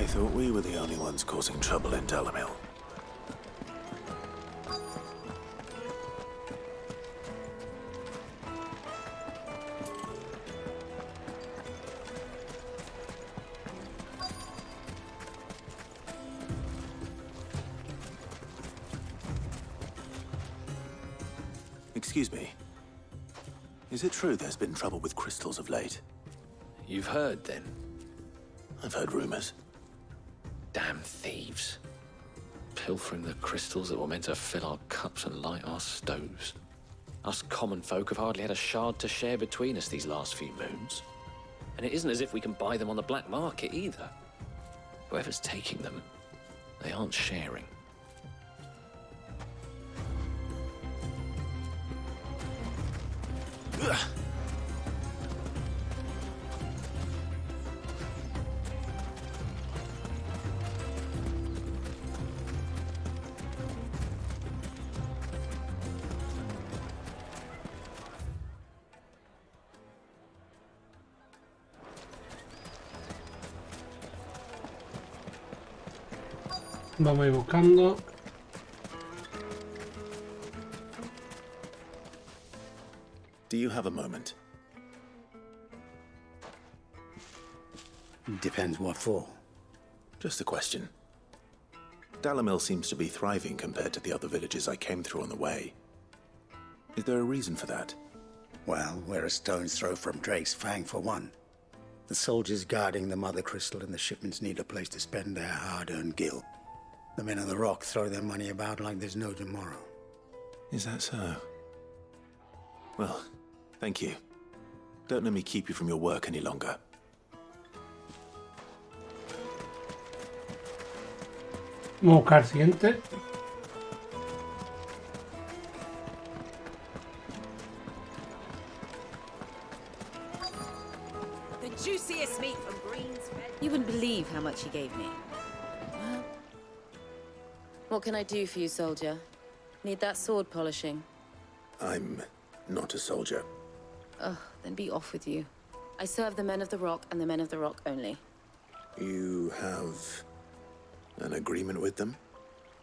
thought we were the only ones causing trouble in Dalamil. Excuse me. Is it true there's been trouble with crystals of late? You've heard, then? I've heard rumors. Damn thieves. Pilfering the crystals that were meant to fill our cups and light our stoves. Us common folk have hardly had a shard to share between us these last few moons. And it isn't as if we can buy them on the black market, either. Whoever's taking them, they aren't sharing. Ugh. Vamos a ir buscando. Do you have a moment? Depends what for. Just a question. Dalamil seems to be thriving compared to the other villages I came through on the way. Is there a reason for that? Well, we're a stone's throw from Drake's Fang for one. The soldiers guarding the Mother Crystal and the shipments need a place to spend their hard-earned gil. The men of the Rock throw their money about like there's no tomorrow. Is that so? Well, thank you. Don't let me keep you from your work any longer. Vamos a buscar el siguiente. The juiciest meat from Green's. You wouldn't believe how much he gave me. Well, what can I do for you, soldier? Need that sword polishing? I'm not a soldier. Oh, then be off with you. I serve the men of the Rock and the men of the Rock only. You have an agreement with them?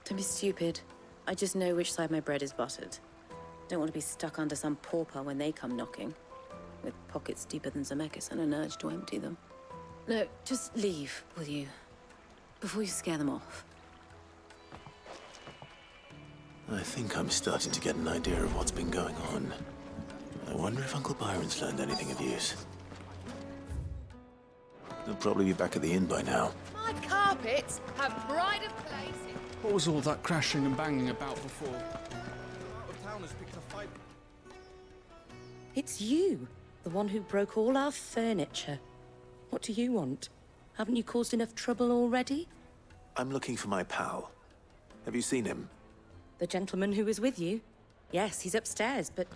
Don't be stupid. I just know which side my bread is buttered. Don't want to be stuck under some pauper when they come knocking. With pockets deeper than Zemeckis and an urge to empty them. No, just leave, will you? Before you scare them off. I think I'm starting to get an idea of what's been going on. I wonder if Uncle Byron's learned anything of use. He'll probably be back at the inn by now. My carpets have pride of place. What was all that crashing and banging about before? Out of town has picked a fight. It's you, the one who broke all our furniture. What do you want? Haven't you caused enough trouble already? I'm looking for my pal. Have you seen him? The gentleman who was with you? Yes, he's upstairs, but...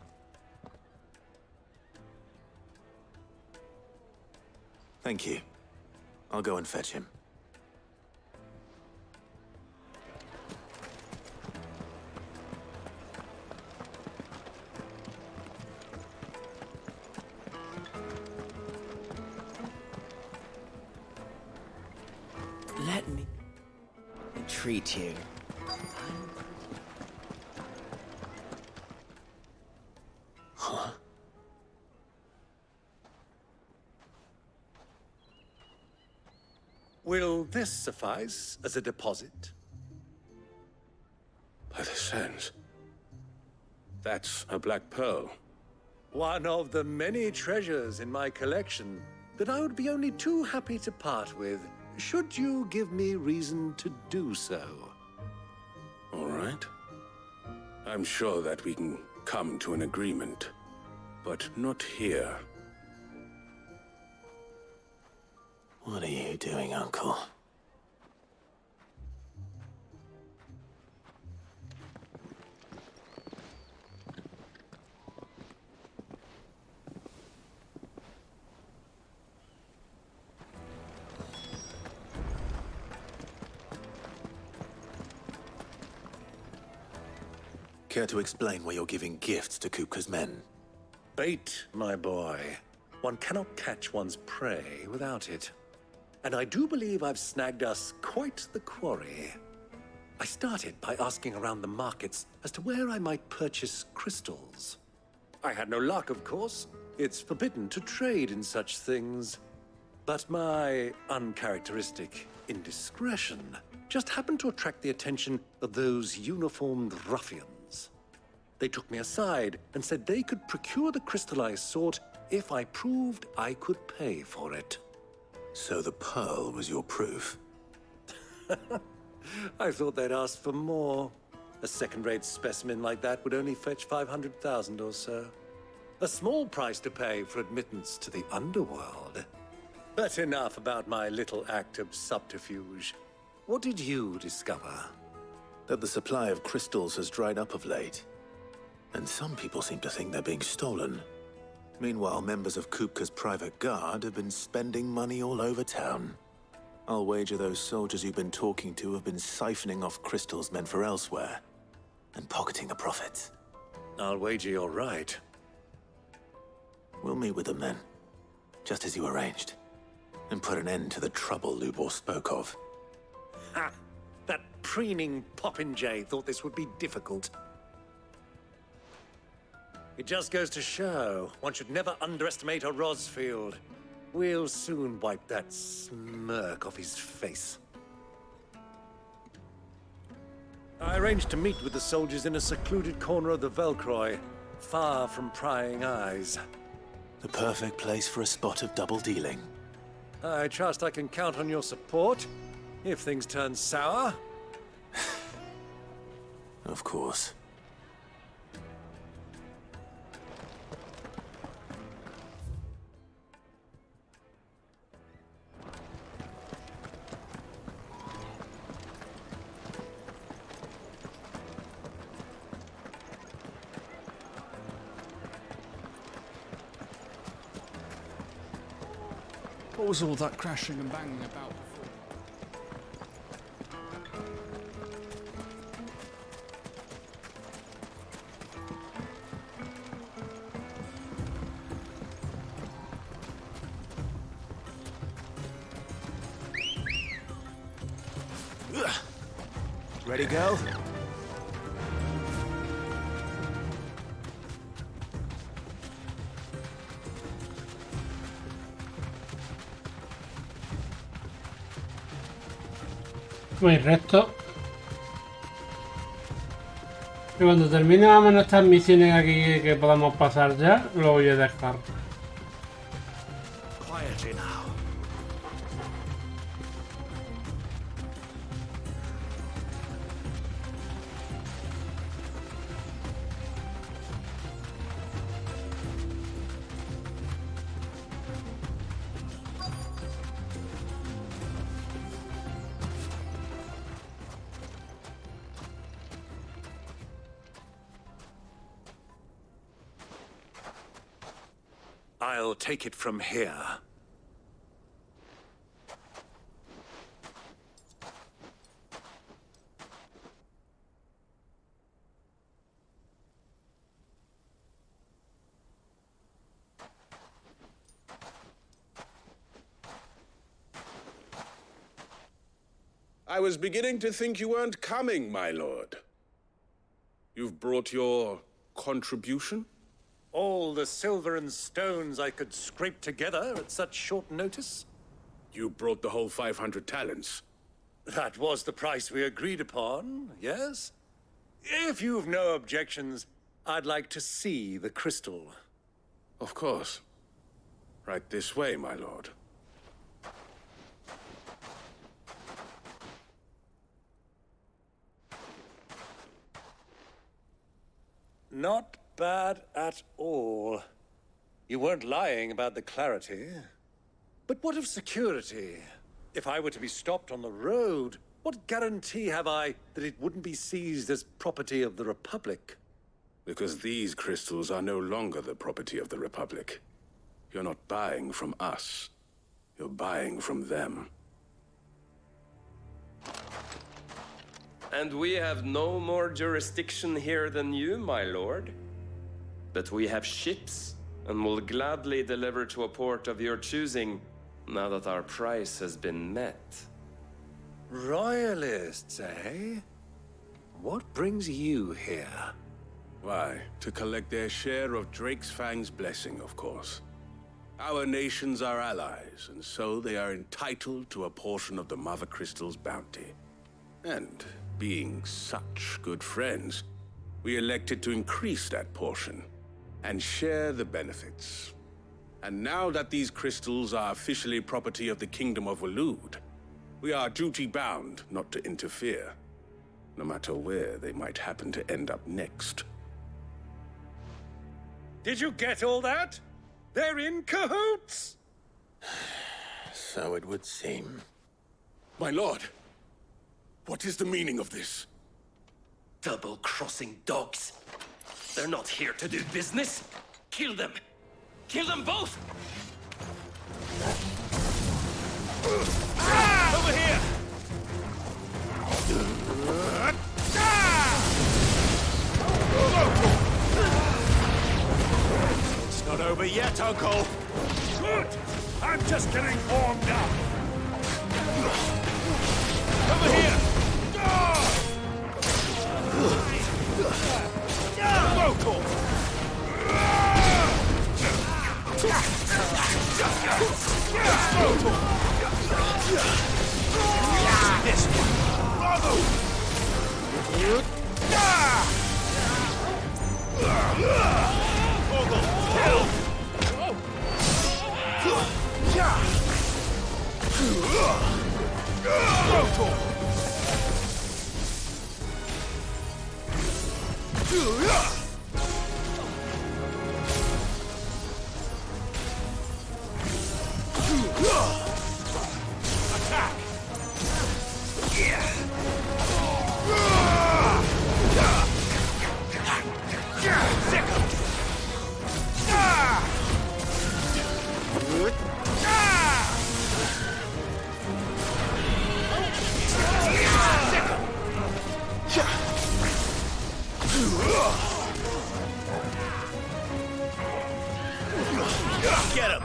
Thank you. I'll go and fetch him. Let me entreat you. Huh? Will this suffice as a deposit? By the sands. That's a black pearl. One of the many treasures in my collection that I would be only too happy to part with, should you give me reason to do so. All right. I'm sure that we can come to an agreement, but not here. What are you doing, Uncle? Care to explain why you're giving gifts to Kupka's men? Bait, my boy. One cannot catch one's prey without it. and I do believe I've snagged us quite the quarry. I started by asking around the markets as to where I might purchase crystals. I had no luck, of course. It's forbidden to trade in such things. But my uncharacteristic indiscretion just happened to attract the attention of those uniformed ruffians. They took me aside and said they could procure the crystal I sought if I proved I could pay for it. So the pearl was your proof? I thought they'd ask for more. A second-rate specimen like that would only fetch 500,000 or so. A small price to pay for admittance to the underworld. But enough about my little act of subterfuge. What did you discover? That the supply of crystals has dried up of late. And some people seem to think they're being stolen. Meanwhile, members of Kupka's private guard have been spending money all over town. I'll wager those soldiers you've been talking to have been siphoning off crystals meant for elsewhere, and pocketing the profits. I'll wager you're right. We'll meet with them then, just as you arranged, and put an end to the trouble Lubor spoke of. Ha! That preening popinjay thought this would be difficult. It just goes to show, one should never underestimate a Rosfield. We'll soon wipe that smirk off his face. I arranged to meet with the soldiers in a secluded corner of the Velcroy, far from prying eyes. The perfect place for a spot of double dealing. I trust I can count on your support, if things turn sour. Of course. What was all that crashing and banging about before? Ready, go? Muy recto. Y cuando termine más o menos estas misiones aquí que podamos pasar ya, lo voy a dejar. Quietly now. I'll take it from here. I was beginning to think you weren't coming, my lord. You've brought your contribution? All the silver and stones I could scrape together at such short notice? You brought the whole 500 talents. That was the price we agreed upon, yes? If you've no objections, I'd like to see the crystal. Of course. Right this way, my lord. Not bad at all. You weren't lying about the clarity. But what of security? If I were to be stopped on the road, what guarantee have I that it wouldn't be seized as property of the Republic? Because these crystals are no longer the property of the Republic. You're not buying from us. You're buying from them. And we have no more jurisdiction here than you, my lord. But we have ships, and will gladly deliver to a port of your choosing now that our price has been met. Royalists, eh? What brings you here? Why, to collect their share of Drake's Fang's blessing, of course. Our nations are allies, and so they are entitled to a portion of the Mother Crystal's bounty. And being such good friends, we elected to increase that portion and share the benefits. And now that these crystals are officially property of the Kingdom of Waloed, we are duty-bound not to interfere, no matter where they might happen to end up next. Did you get all that? They're in cahoots! So it would seem. My lord, what is the meaning of this? Double-crossing dogs. They're not here to do business. Kill them. Kill them both! Over here! It's not over yet, Uncle! Good! I'm just getting warmed up! Over here! Local! This one! Bravo! Attack! Get him!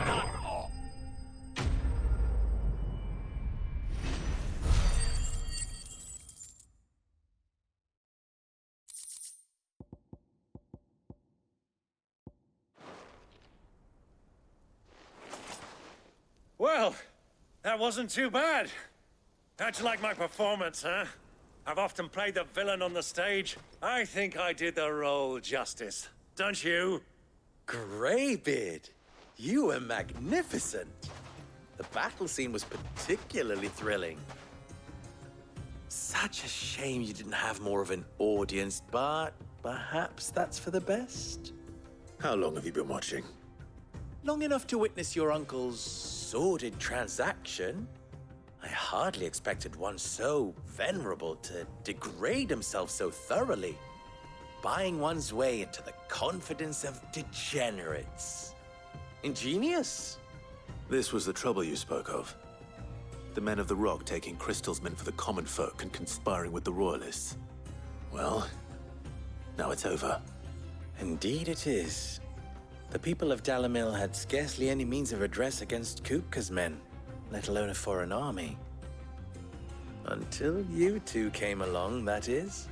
Well, that wasn't too bad. How'd you like my performance, huh? I've often played the villain on the stage. I think I did the role justice. Don't you? Greybeard, you were magnificent. The battle scene was particularly thrilling. Such a shame you didn't have more of an audience, but perhaps that's for the best. How long have you been watching? Long enough to witness your uncle's sordid transaction. I hardly expected one so venerable to degrade himself so thoroughly, buying one's way into the confidence of degenerates. Ingenious. This was the trouble you spoke of. The men of the Rock taking crystals meant for the common folk and conspiring with the Royalists. Well, now it's over. Indeed it is. The people of Dalamil had scarcely any means of redress against Kupka's men, let alone a foreign army. Until you two came along, that is.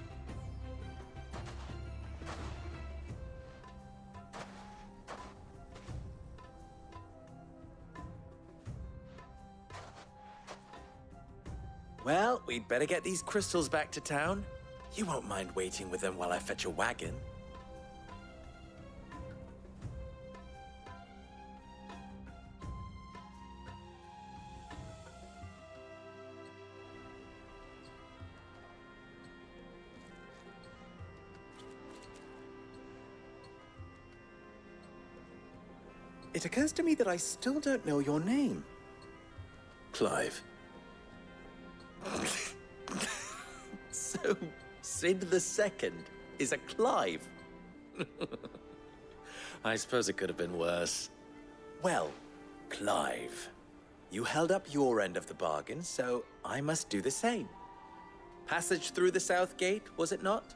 Well, we'd better get these crystals back to town. You won't mind waiting with them while I fetch a wagon. It occurs to me that I still don't know your name. Clive. So, Sid the Second is a Clive. I suppose it could have been worse. Well, Clive, you held up your end of the bargain, so I must do the same. Passage through the South Gate, was it not?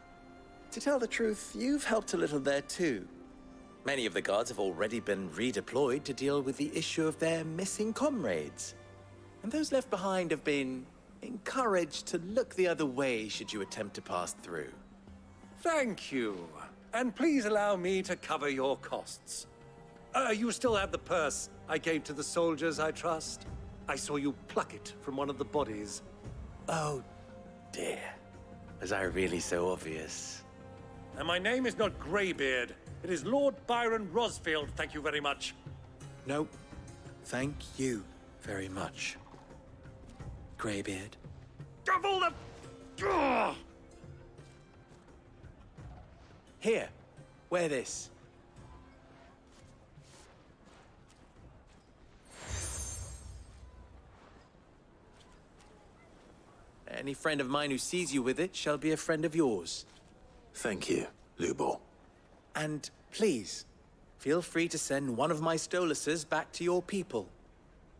To tell the truth, you've helped a little there too. Many of the guards have already been redeployed to deal with the issue of their missing comrades. And those left behind have been encouraged to look the other way should you attempt to pass through. Thank you. And please allow me to cover your costs. You still have the purse I gave to the soldiers, I trust? I saw you pluck it from one of the bodies. Oh, dear. Was I really so obvious? And my name is not Greybeard. It is Lord Byron Rosfield, thank you very much. No, thank you very much, Greybeard. Of all the... Ugh! Here, wear this. Any friend of mine who sees you with it shall be a friend of yours. Thank you, Lubor. And please, feel free to send one of my Stoluses back to your people.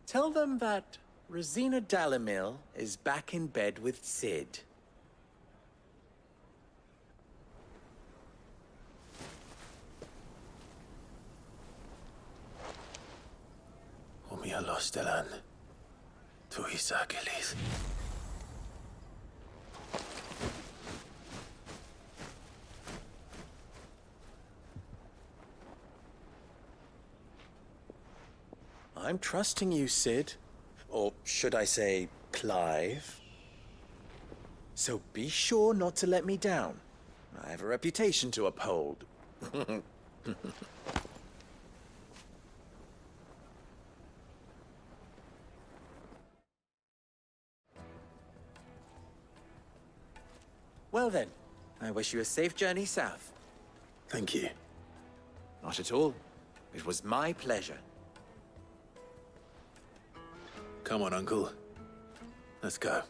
Tell them that Rosina Dalamil is back in bed with Sid. Omia lostelan. Tu isakelis. I'm trusting you, Sid. Or should I say, Clive? So be sure not to let me down. I have a reputation to uphold. Well then, I wish you a safe journey south. Thank you. Not at all. It was my pleasure. Come on, Uncle. Let's go.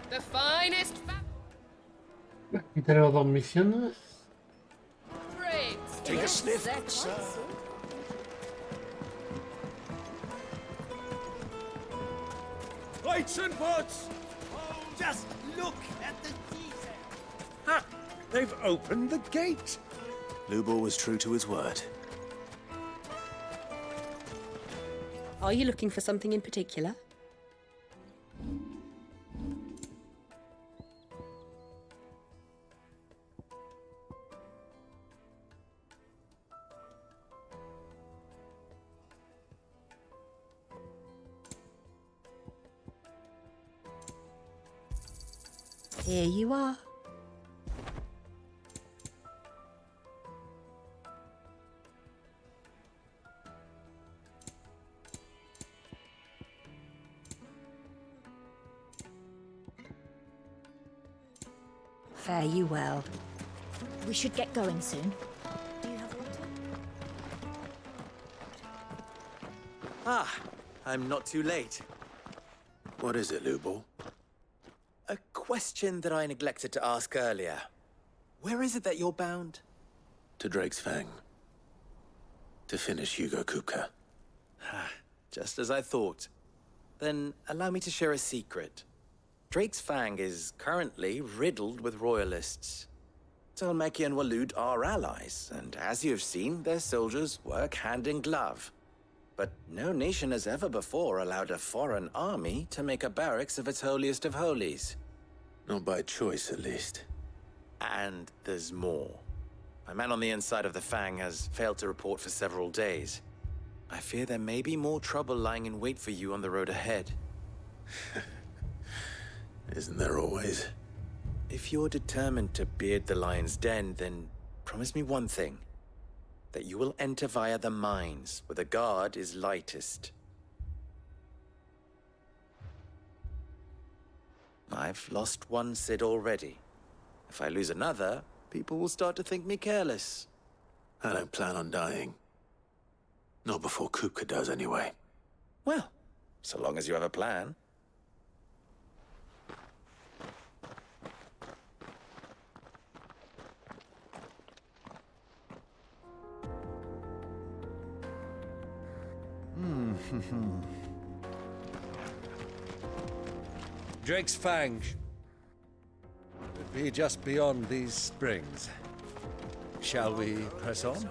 The finest Aquí tenemos dos misiones. braids. Take a sniff. Lights and butts! Oh, just look at the detail. Ha! They've opened the gate! Lubor was true to his word. Are you looking for something in particular? Here you are. Fare you well. We should get going soon. Do you have water? Ah, I'm not too late. What is it, Lubor? A question that I neglected to ask earlier. Where is it that you're bound? To Drake's Fang. To finish Hugo Kupka. Just as I thought. Then allow me to share a secret. Drake's Fang is currently riddled with royalists. Talmeki and Walud are allies, and as you have seen, their soldiers work hand in glove. But no nation has ever before allowed a foreign army to make a barracks of its holiest of holies. Not by choice, at least. And there's more. My man on the inside of the Fang has failed to report for several days. I fear there may be more trouble lying in wait for you on the road ahead. Isn't there always? If you're determined to beard the lion's den, then promise me one thing. That you will enter via the mines, where the guard is lightest. I've lost one Sid already. If I lose another, people will start to think me careless. I don't plan on dying. Not before Kupka does, anyway. Well, so long as you have a plan. Drake's Fang would be just beyond these springs. Shall we press on?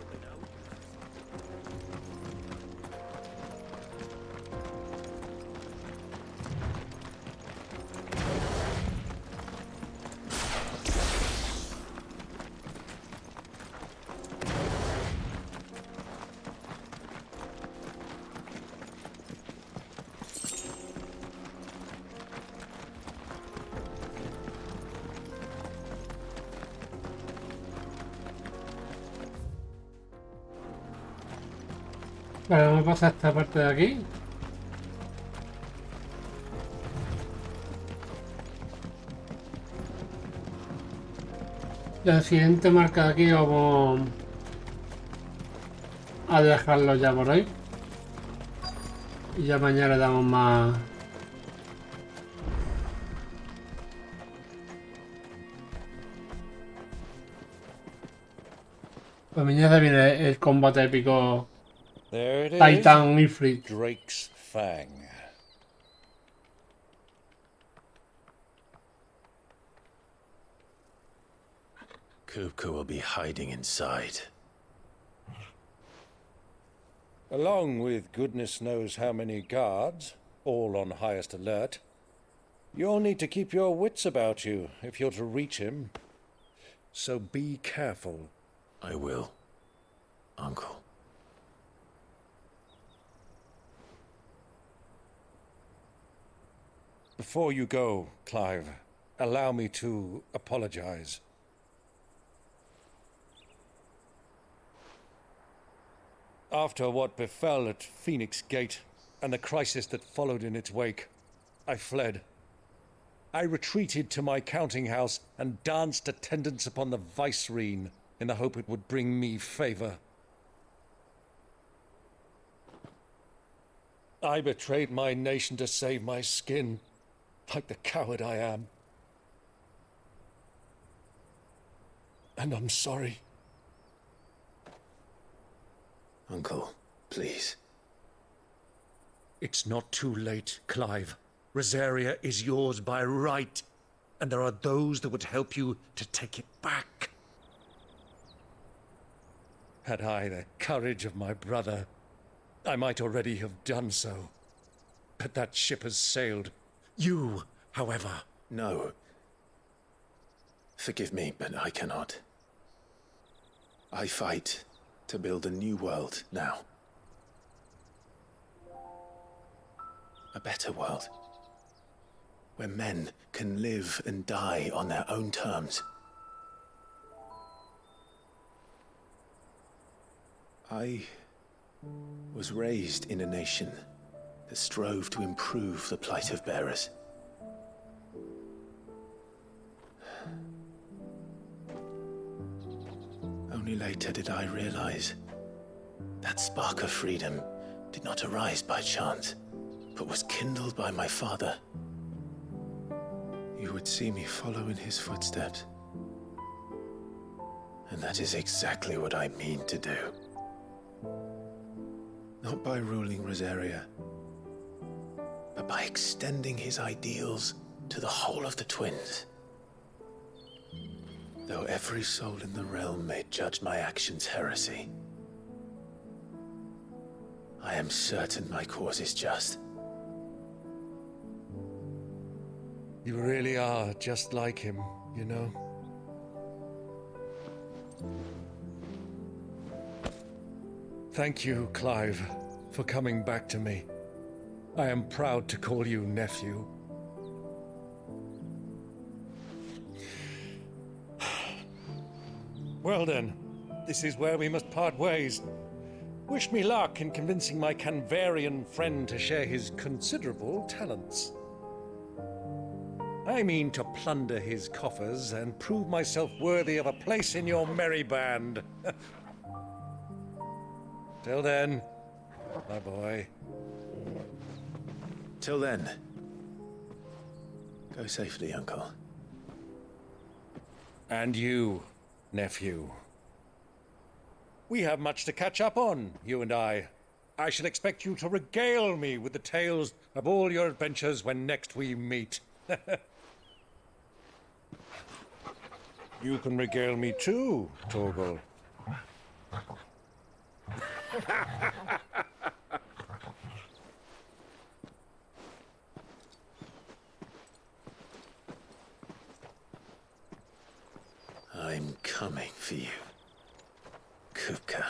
Vale, vamos a pasar esta parte de aquí. El siguiente marca de aquí vamos a dejarlo ya por ahí. Y ya mañana le damos más. Pues mañana viene el combate épico. There it is. Titan Ifrit. Drake's Fang. Kupka will be hiding inside. Along with goodness knows how many guards, all on highest alert. You'll need to keep your wits about you if you're to reach him. So be careful. I will, Uncle. Before you go, Clive, allow me to apologize. After what befell at Phoenix Gate and the crisis that followed in its wake, I fled. I retreated to my counting house and danced attendance upon the vicereine in the hope it would bring me favor. I betrayed my nation to save my skin, like the coward I am. And I'm sorry. Uncle, please. It's not too late, Clive. Rosaria is yours by right, and there are those that would help you to take it back. Had I the courage of my brother, I might already have done so. But that ship has sailed. You, however... No. Forgive me, but I cannot. I fight to build a new world now. A better world. Where men can live and die on their own terms. I was raised in a nation that strove to improve the plight of bearers. Only later did I realize that spark of freedom did not arise by chance, but was kindled by my father. You would see me follow in his footsteps. And that is exactly what I mean to do. Not by ruling Rosaria, but by extending his ideals to the whole of the twins. Though every soul in the realm may judge my actions heresy, I am certain my cause is just. You really are just like him, you know? Thank you, Clive, for coming back to me. I am proud to call you nephew. Well then, this is where we must part ways. Wish me luck in convincing my Canvarian friend to share his considerable talents. I mean to plunder his coffers and prove myself worthy of a place in your merry band. Till then, my boy. Till then, go safely, Uncle. And you, nephew. We have much to catch up on, you and I. I shall expect you to regale me with the tales of all your adventures when next we meet. You can regale me too, Torgal. I'm coming for you, Kupka.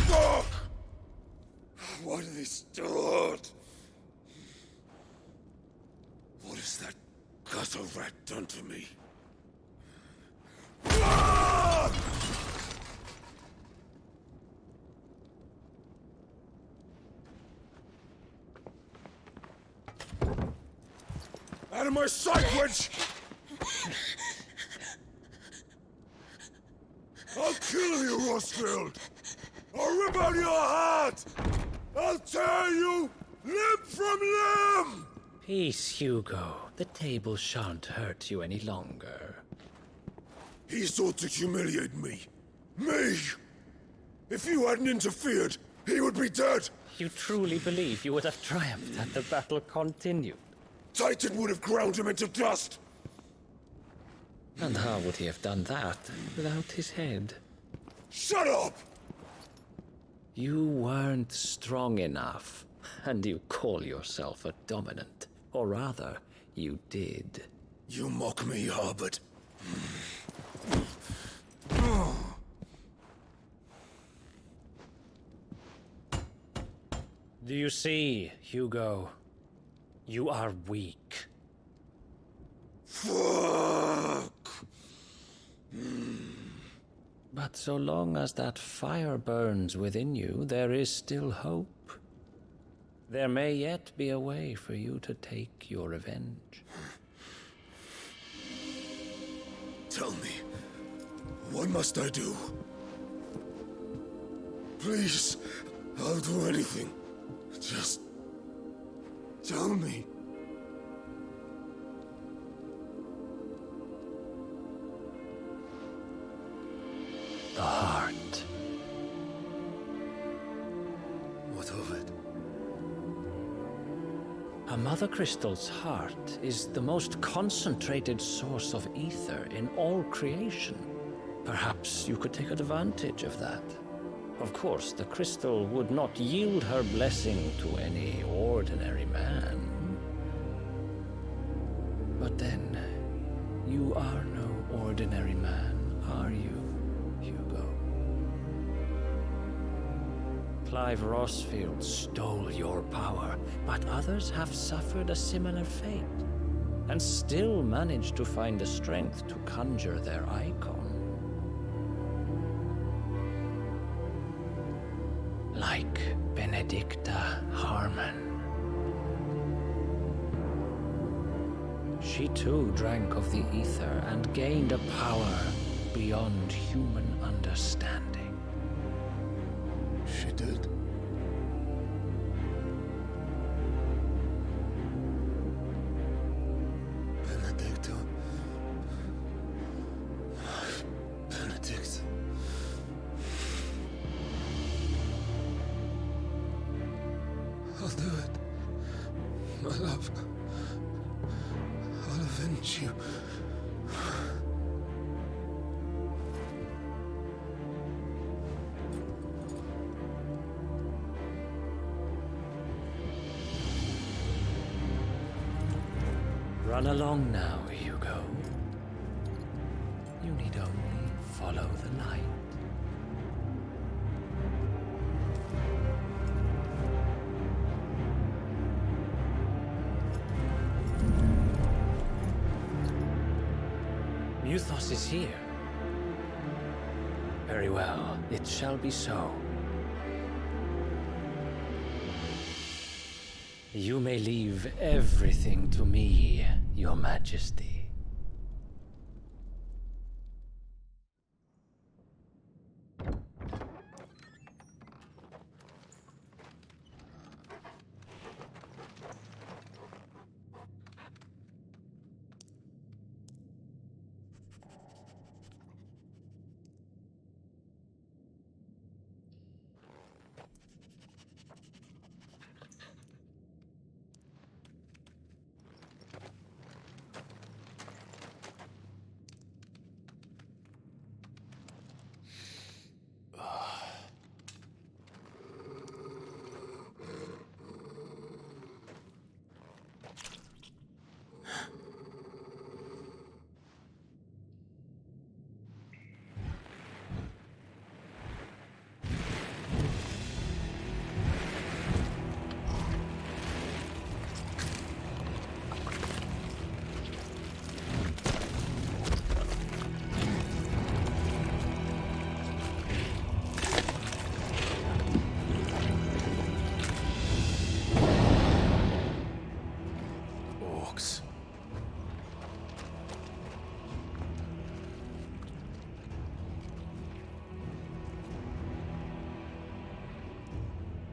Fuck! Why do they start? What has that gutter rat done to me? Out of my sight, witch! I'll kill you, Rosfield! I'll rip out your heart! I'll tear you limb from limb! Peace, Hugo. The table shan't hurt you any longer. He sought to humiliate me. Me! If you hadn't interfered, he would be dead! You truly believe you would have triumphed had the battle continued? Titan would have ground him into dust! And how would he have done that without his head? Shut up! You weren't strong enough, and you call yourself a dominant. Or rather, you did. You mock me, Harbert. Do you see, Hugo? You are weak. Fuck! But so long as that fire burns within you, there is still hope. There may yet be a way for you to take your revenge. Tell me, what must I do? Please, I'll do anything. Just tell me. The heart. What of it? A Mother Crystal's heart is the most concentrated source of ether in all creation. Perhaps you could take advantage of that. Of course, the crystal would not yield her blessing to any ordinary man. But then, you are no ordinary man, are you, Hugo? Clive Rosfield stole your power, but others have suffered a similar fate, and still managed to find the strength to conjure their icon. Like Benedicta Harmon. She too drank of the ether and gained a power beyond human understanding. She did. Benedicta. Benedict. I'll do it. My love. I'll avenge you. Run along now, Hugo. You need only follow the light. Muthos is here. Very well, it shall be so. You may leave everything to me, Your Majesty.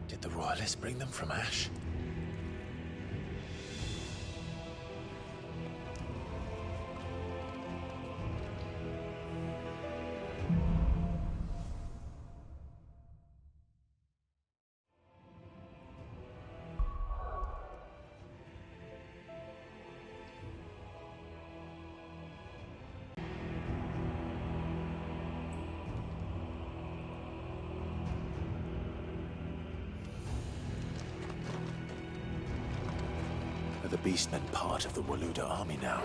Did the royalists bring them from Ash? The Beastmen part of the Waluda army now.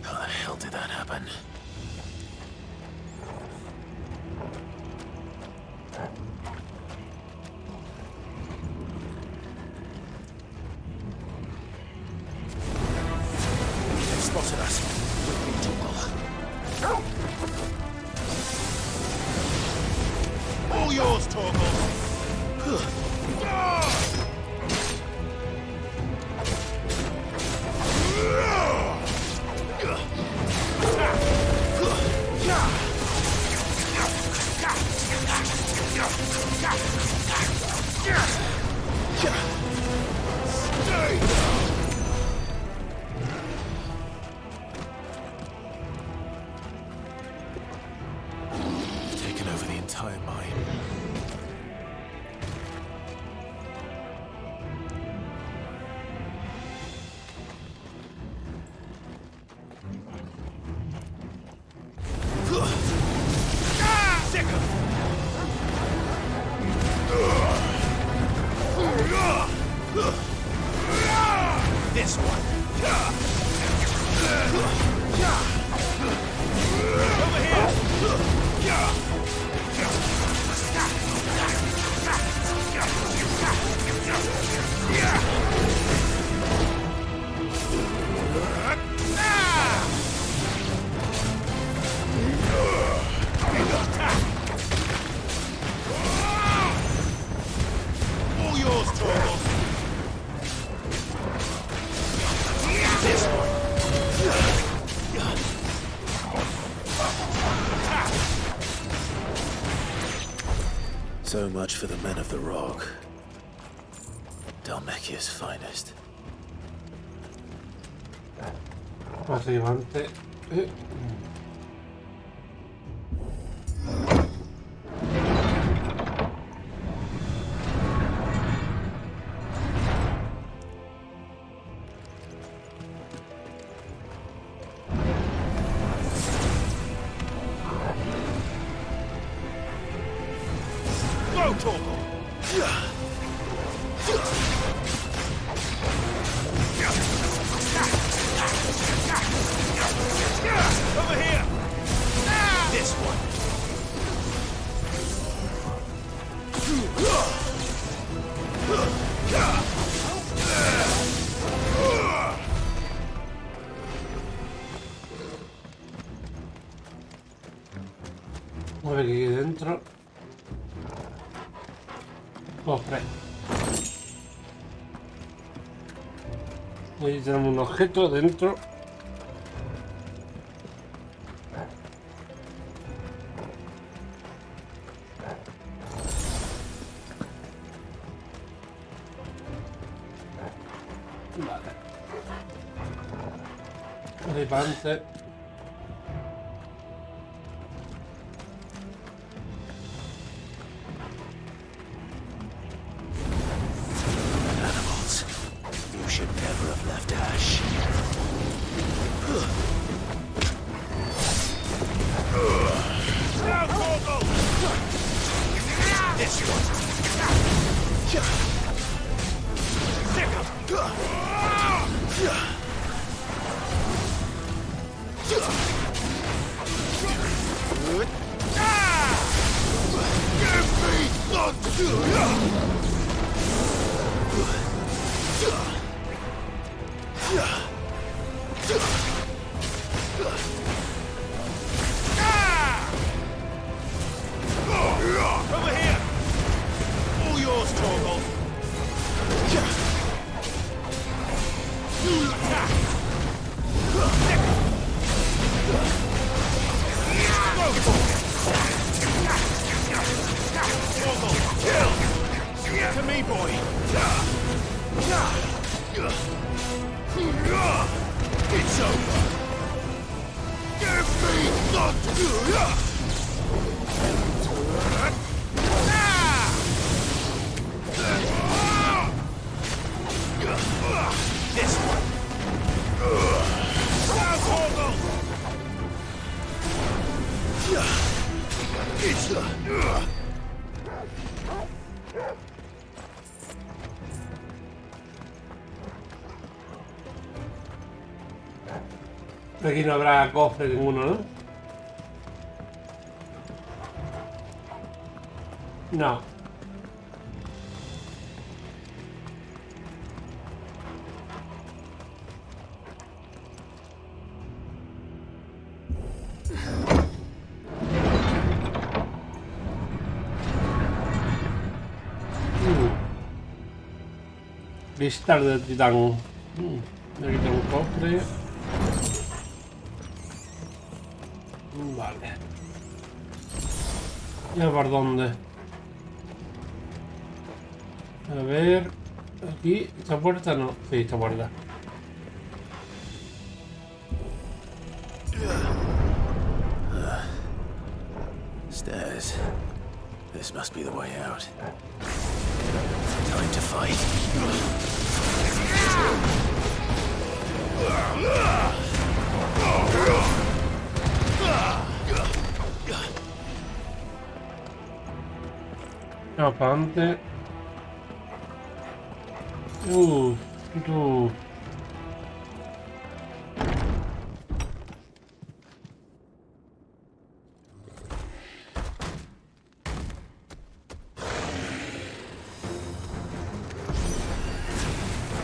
How the hell did that happen? They spotted us. All yours, Torgal! Taken over the entire mine. This one. Over here. All yours, Torgal. This one. So much for the men of the Rock. Dalmekia's finest. Básicamente. Go, Torgal! ver qué hay dentro. Cofre. Ahí tenemos un objeto dentro. Vale. Ripante. Animals. You should never have left Ash. This one. Over here! All yours, Torgal! Attack! Torgal, kill! To me, boy! It's over! Give me the... This one. Now, Torgal! It's Aquí no habrá cofre ninguno, ¿no? No. Cristal del titán. Aquí tengo un cofre. Vale. ¿Ya por dónde? A ver. Aquí. ¿Esta puerta? No. Sí, esta puerta. Stairs. This must be the way out. Time to fight. Apante. Tú.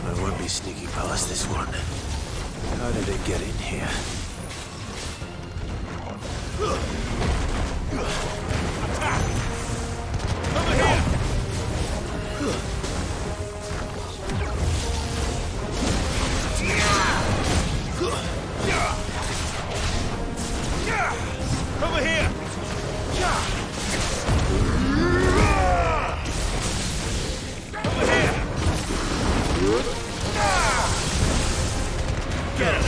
I won't be sneaking past this one. How did it get in here? attack! Over here! Over here! Over here! Get him!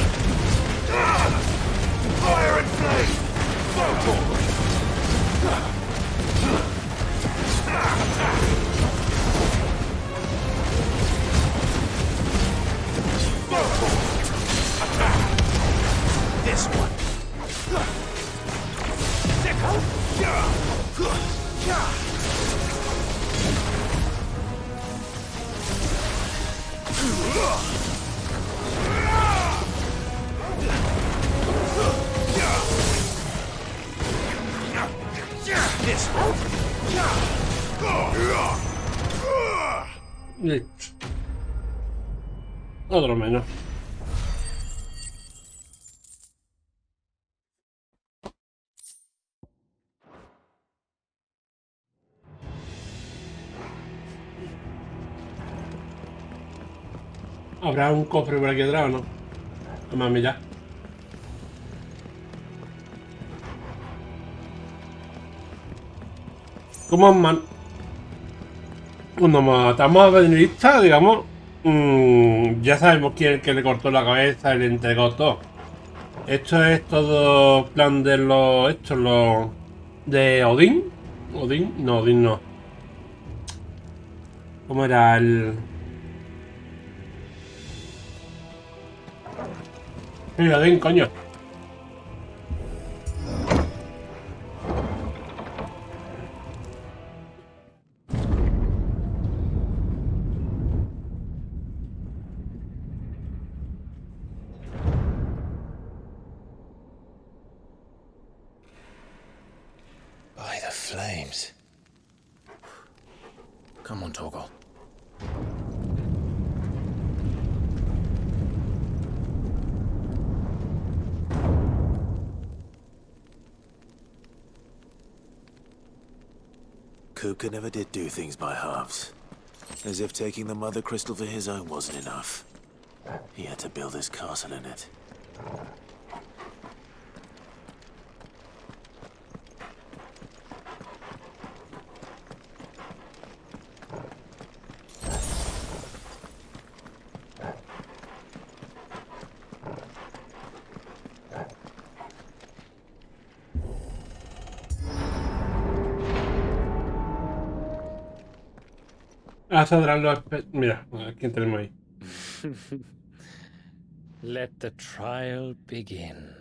Fire and flame! Go this one. This one. Listo. Otro menos. ¿Habrá un cofre por aquí atrás o no? Toma, mira. ¿Cómo cuando matamos a Benedicta, digamos, ya sabemos quién es el que le cortó la cabeza y le entregó todo. Esto es todo plan de los... Estos, los... de Odín. ¿Odín? No, Odín no. ¿Cómo era el...? Sí, Odín, coño. By the flames. Come on, Torgal. Kupka never did do things by halves. As if taking the Mother Crystal for his own wasn't enough. He had to build his castle in it. Saldrán los... Mira, ¿quién tenemos ahí? Let the trial begin.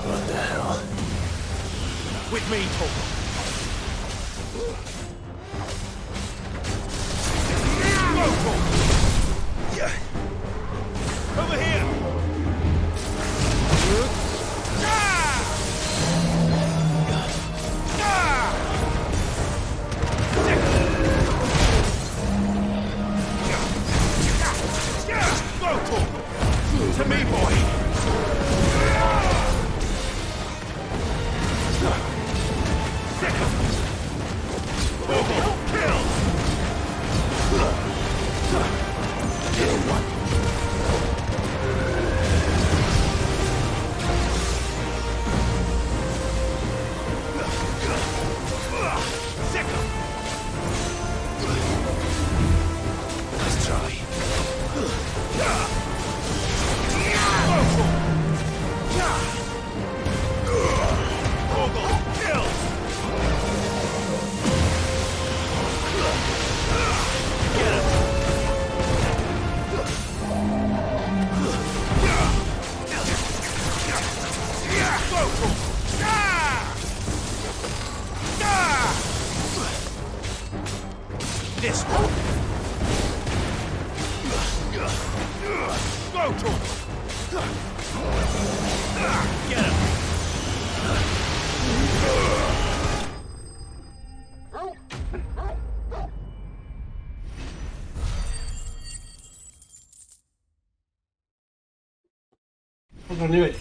What the hell? With me, Torgal. Go, Torgal. Over here! Go, Torgal! To me, boy! This one. Go, Torgal. Get him. Otro nivel.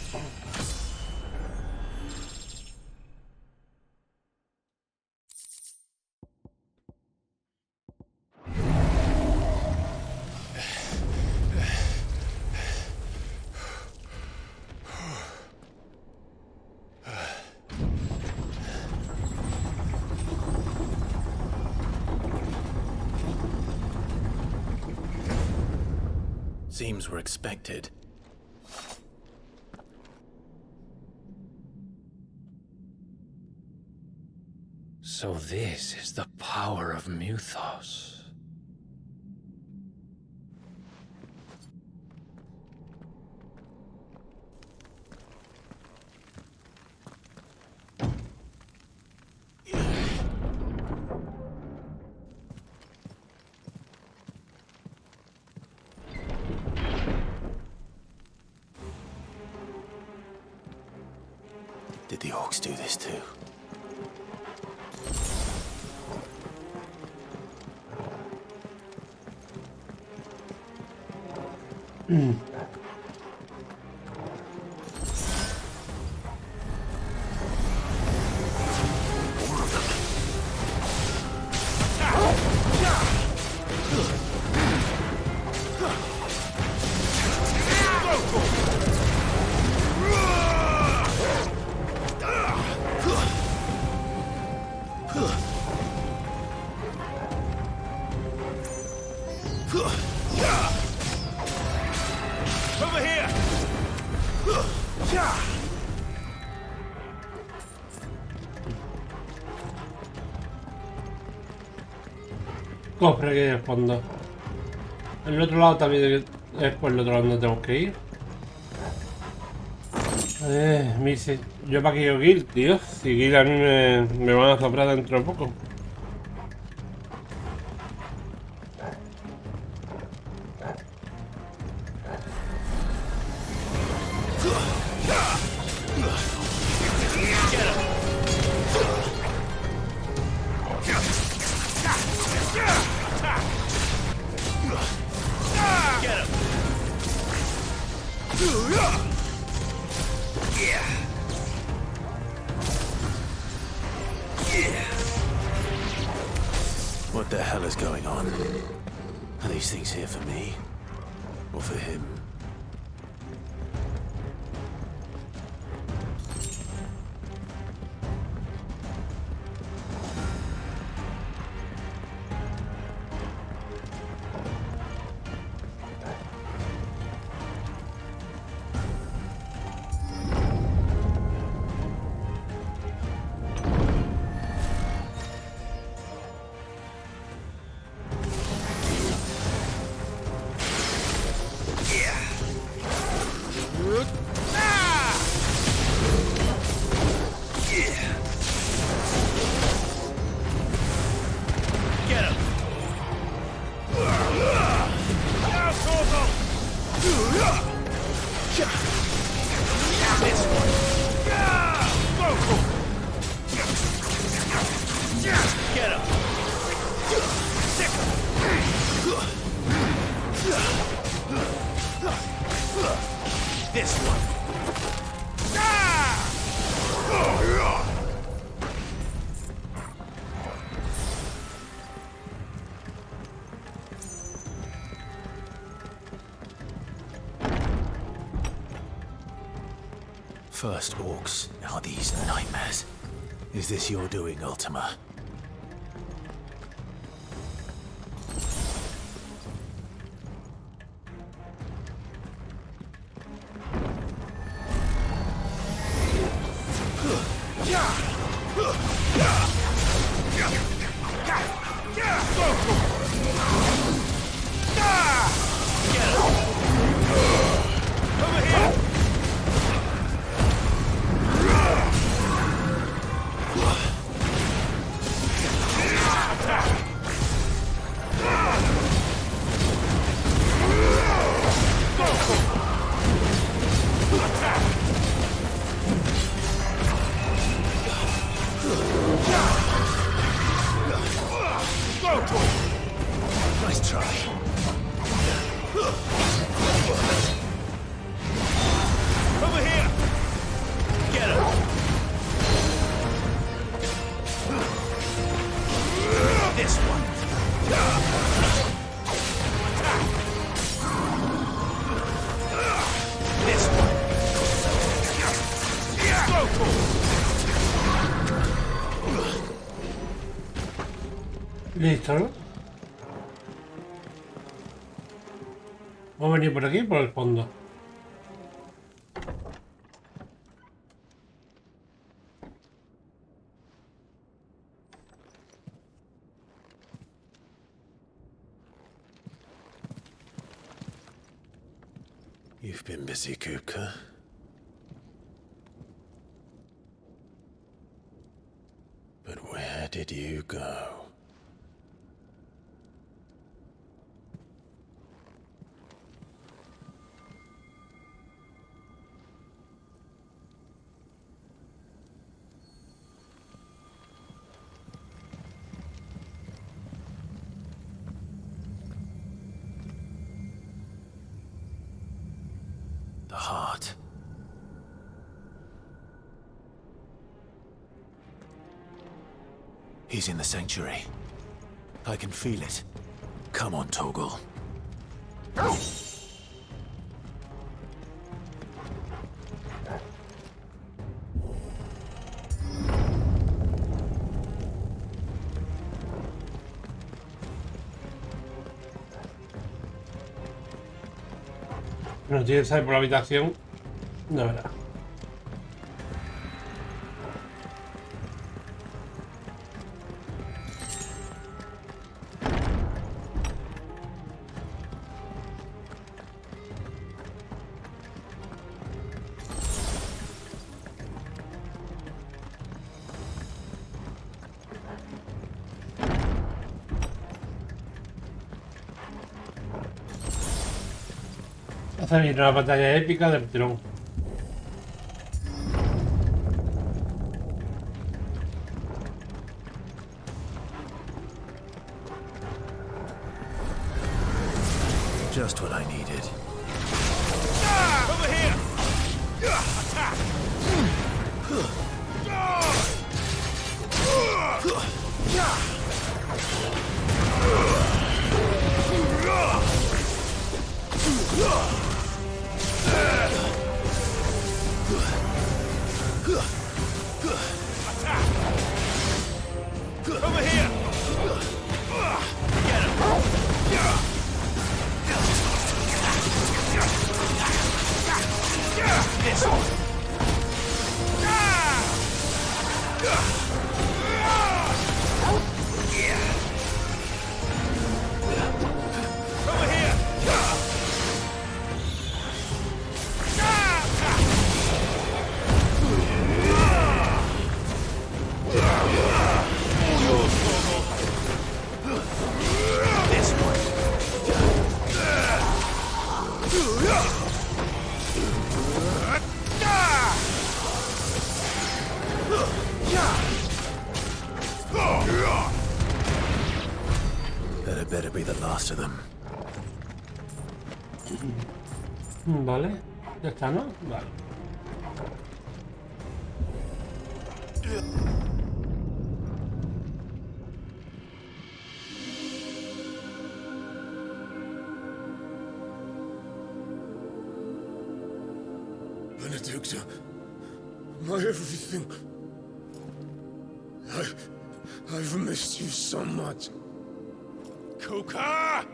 Seems we're expected. So this is the power of Muthos. Did the orcs do this too? Over here! Yeah! Cofre que hay al fondo. El otro lado también es por el otro lado donde tenemos que ir. Yo para que yo Gil, tío. Si Gil a mí me van a soplar dentro de poco. What the hell is going on? Are these things here for me? Or for him? This one. First orcs, now these nightmares. Is this your doing, Ultima? Nice try. Over here! Get him! This one. This one. Go for it. Listo, ¿no? Vamos a venir por aquí, por el fondo. You've been busy, Kupka. But where did you go? The heart. He's in the sanctuary. I can feel it. Come on, Torgal. No tiene que salir por la habitación. No verá. Hace bien una batalla épica del tirón. Just what I needed. Over here! Attack! Over here! Get him! This one! Over here! This one! That had better be the last of them. Vale. Ya está, ¿no? Vale. Benedicta, my everything. I've missed you so much. Kuka!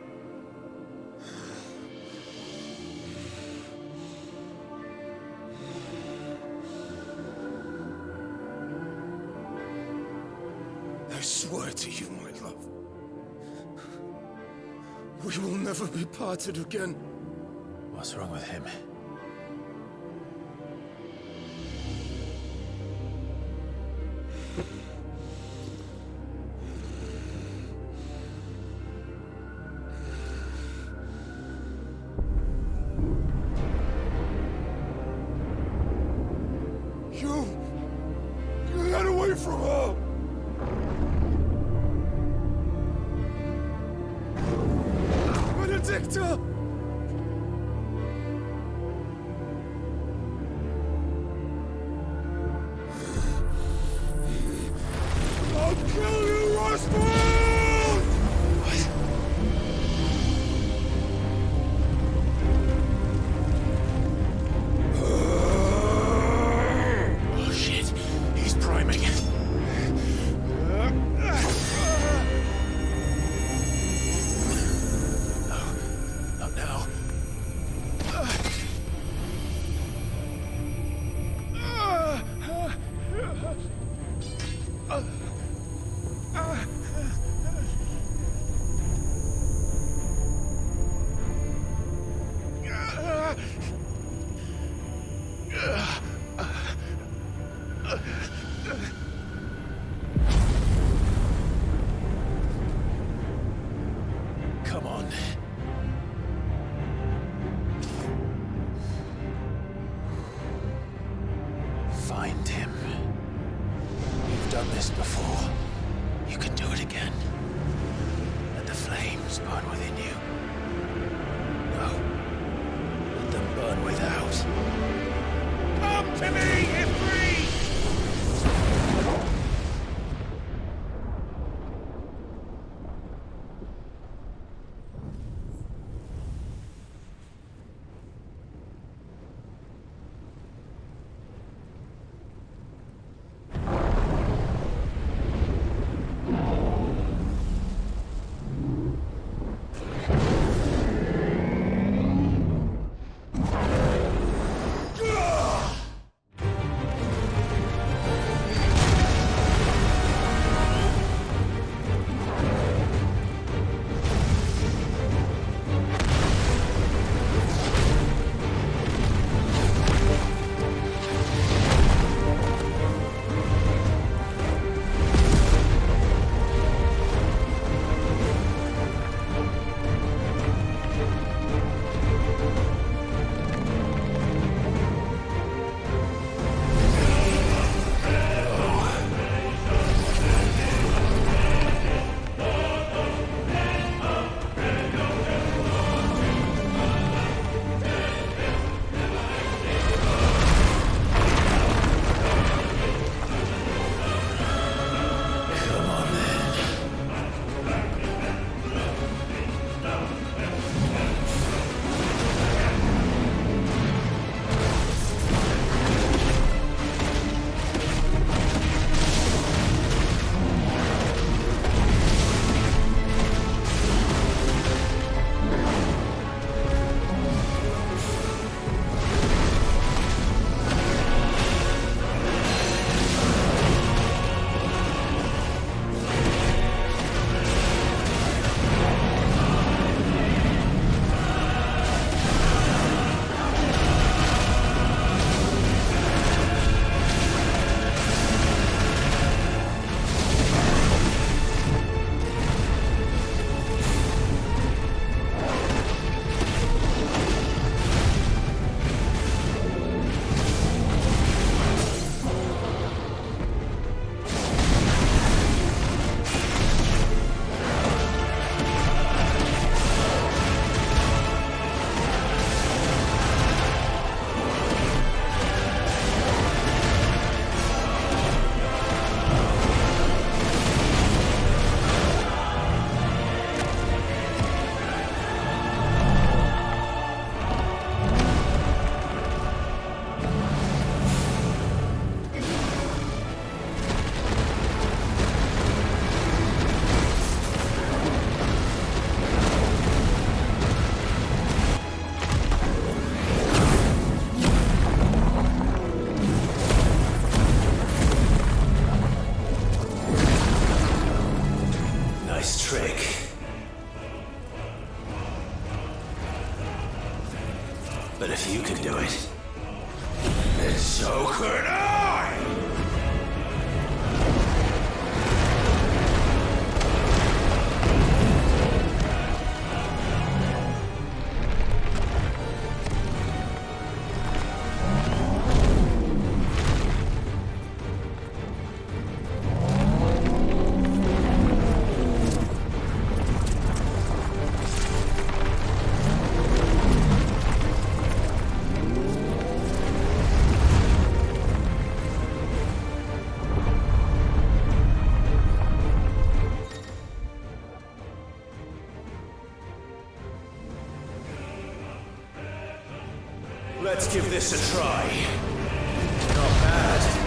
I swear to you, my love, we will never be parted again. What's wrong with him? You got away from her! Benedicta! I'll kill you, Roswell! Oh shit, he's priming. Not now. Come on. Find him. You've done this before. You can do it again. Let the flames burn within you. No. Let them burn without. Come to me, Ifrit! But if you can do it, then so could I! Let's give this a try. Not bad.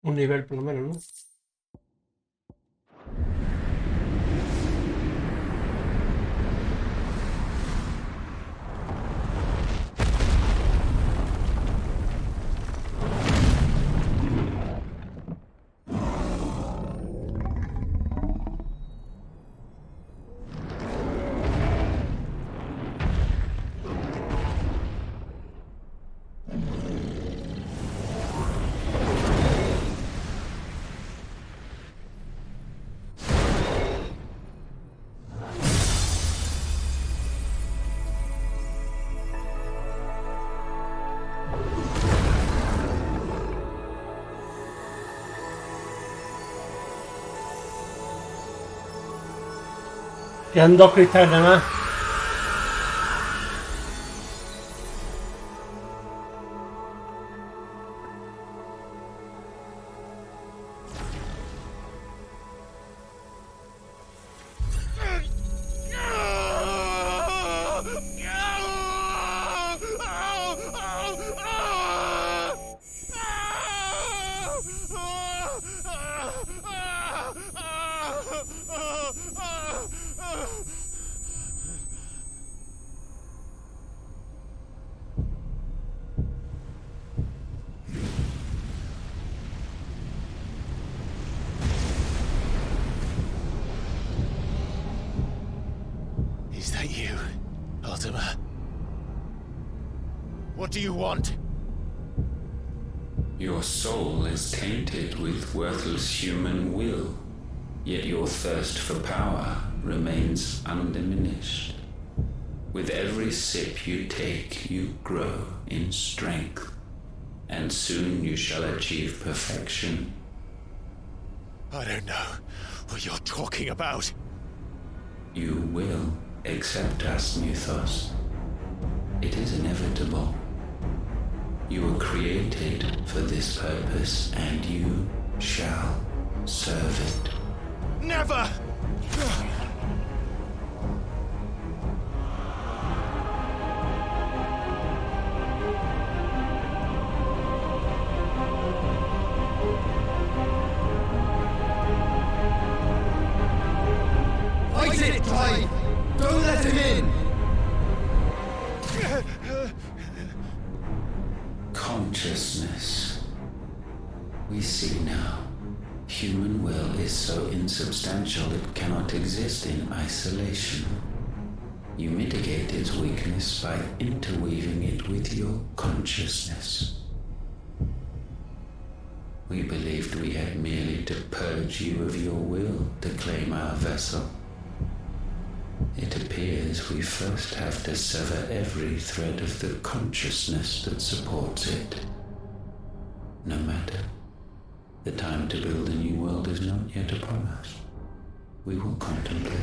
Un nivel por lo menos, ¿no? Quedan 2 cristales nada más. Is that you, Ultima? What do you want? Your soul is tainted with worthless human will, yet your thirst for power remains undiminished. With every sip you take, you grow in strength, and soon you shall achieve perfection. I don't know what you're talking about. You will accept us, Mythos. It is inevitable. You were created for this purpose, and you shall serve it. Never! Fight it, Clive! Don't let him in! Consciousness. We see now. Human will is so insubstantial it cannot exist in isolation. You mitigate its weakness by interweaving it with your consciousness. We believed we had merely to purge you of your will to claim our vessel. It appears we first have to sever every thread of the consciousness that supports it. No matter. The time to build a new world is not yet upon us. We will contemplate.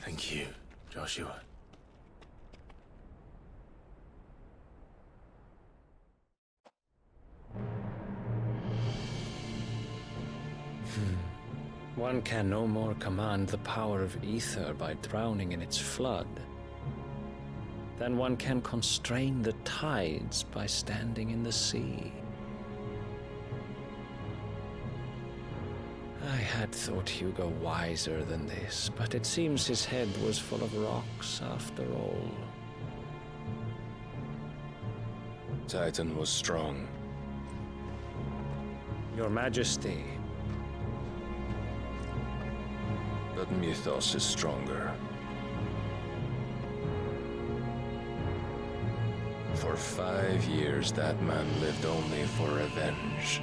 Thank you, Joshua. One can no more command the power of ether by drowning in its flood. then one can constrain the tides by standing in the sea. I had thought Hugo wiser than this, but it seems his head was full of rocks after all. Titan was strong. Your Majesty. But Mythos is stronger. For 5 years, that man lived only for revenge.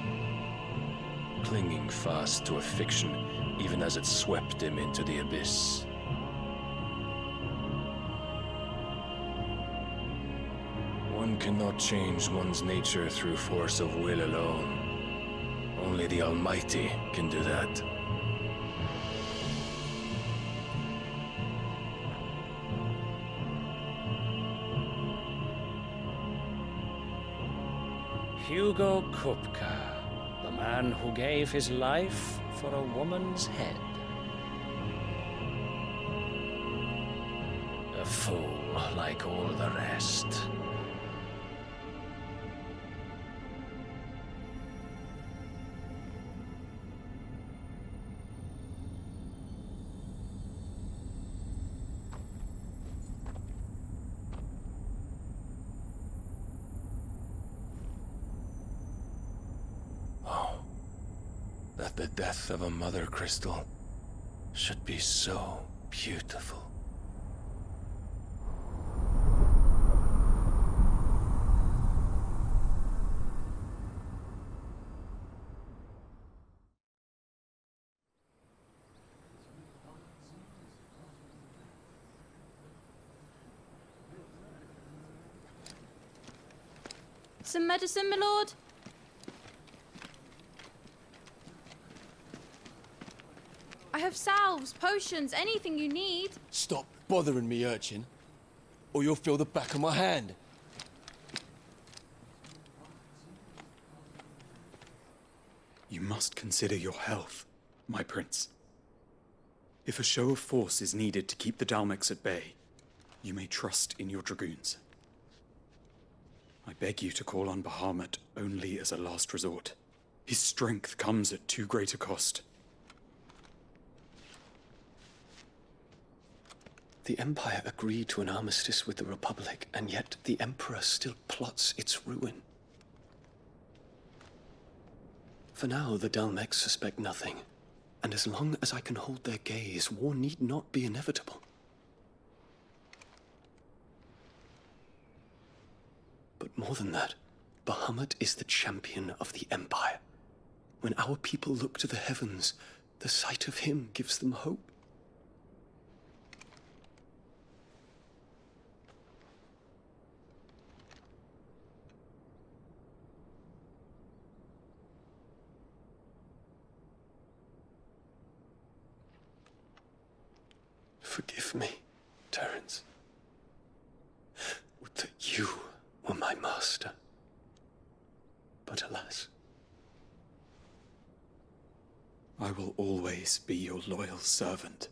Clinging fast to a fiction, even as it swept him into the abyss. One cannot change one's nature through force of will alone. Only the Almighty can do that. Hugo Kupka, the man who gave his life for a woman's head. A fool like all the rest. That the death of a mother crystal should be so beautiful. Some medicine, my lord? I have salves, potions, anything you need. Stop bothering me, urchin, or you'll feel the back of my hand. You must consider your health, my prince. If a show of force is needed to keep the Dalmex at bay, you may trust in your dragoons. I beg you to call on Bahamut only as a last resort. His strength comes at too great a cost. The Empire agreed to an armistice with the Republic, and yet the Emperor still plots its ruin. For now, the Dalmex suspect nothing, and as long as I can hold their gaze, war need not be inevitable. But more than that, Bahamut is the champion of the Empire. When our people look to the heavens, the sight of him gives them hope. Forgive me, Terence. Would that you were my master. But alas. I will always be your loyal servant.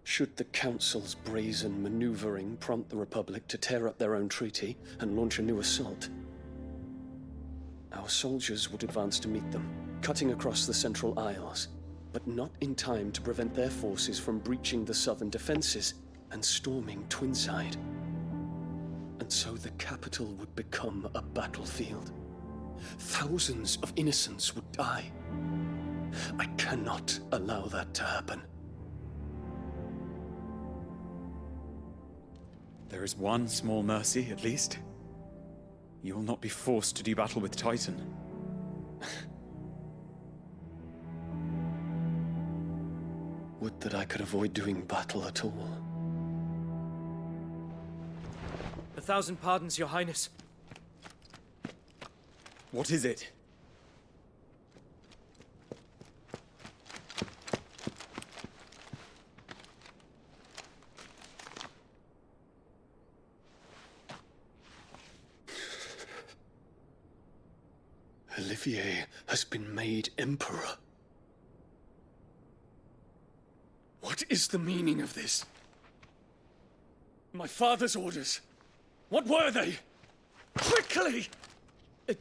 Should the Council's brazen maneuvering prompt the Republic to tear up their own treaty and launch a new assault, our soldiers would advance to meet them, cutting across the Central Isles, but not in time to prevent their forces from breaching the southern defenses and storming Twinside. And so the capital would become a battlefield. Thousands of innocents would die. I cannot allow that to happen. There is one small mercy, at least. You will not be forced to do battle with Titan. Would that I could avoid doing battle at all. 1,000 pardons, Your Highness. What is it? Olivier has been made emperor. What is the meaning of this? My father's orders. What were they? Quickly!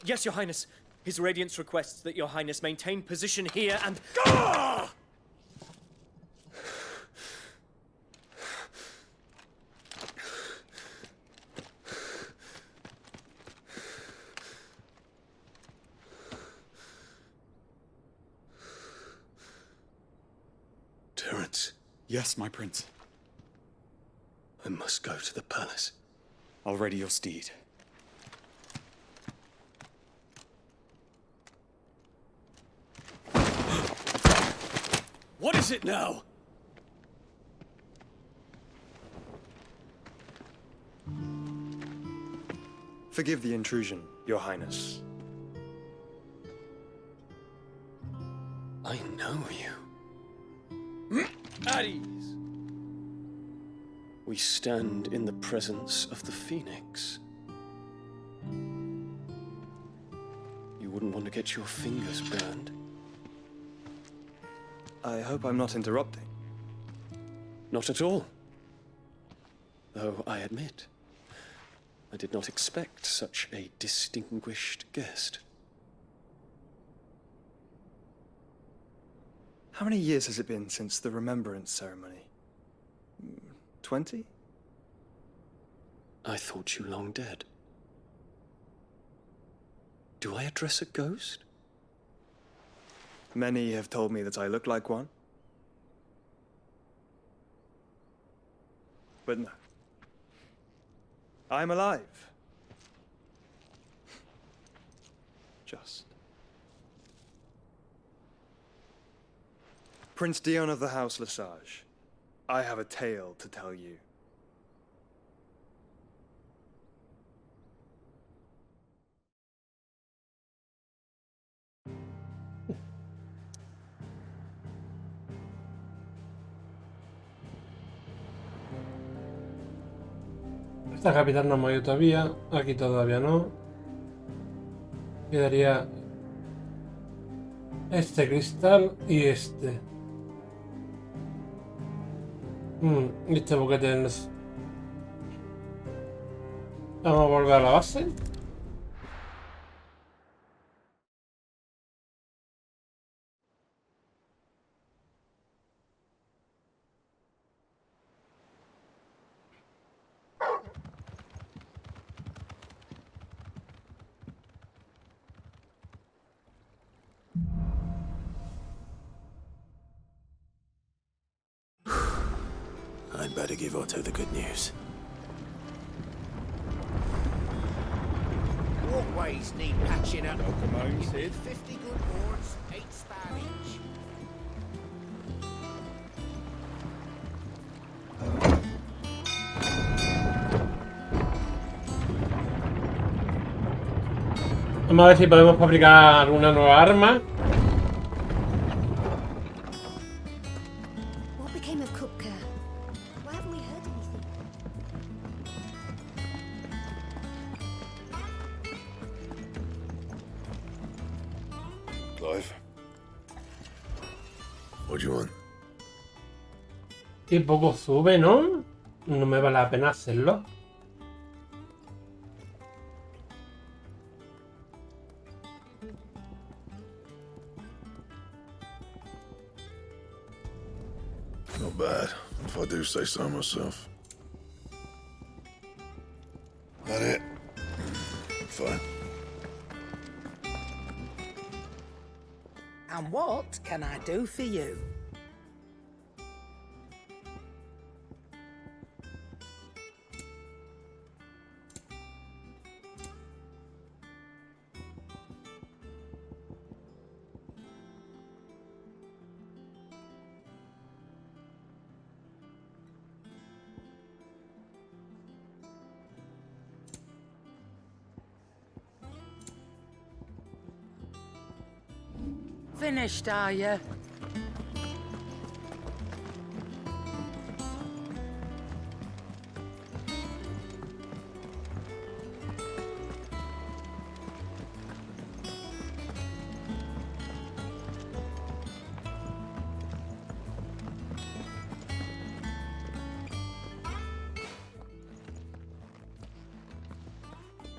Yes, Your Highness. His Radiance requests that Your Highness maintain position here and... Ah! Terence. Yes, my prince. I must go to the palace. I'll ready your steed. What is it now? Forgive the intrusion, Your Highness. I know you. At ease. We stand in the presence of the Phoenix. You wouldn't want to get your fingers burned. I hope I'm not interrupting. Not at all. Though I admit, I did not expect such a distinguished guest. How many years has it been since the Remembrance ceremony? 20? I thought you long dead. Do I address a ghost? Many have told me that I look like one. But no. I'm alive. Just. Prince Dion of the House Lesage, I have a tale to tell you. Esta capital no hemos ido todavía, aquí todavía no. Quedaría este cristal y este. Este boquete es... Vamos a volver a la base. I'd better give Otto the good news. Walkways need patching up. Welcome home, Sid. 50 good boards, 8 spare each. Vamos a ver si podemos fabricar una nueva arma. What became of Kupka? Why haven't we heard anything? Clive? What do you want? Qué poco sube, ¿no? No me vale la pena hacerlo. Not bad, if I do say so myself. That it? Fine. And what can I do for you? Finished, are you?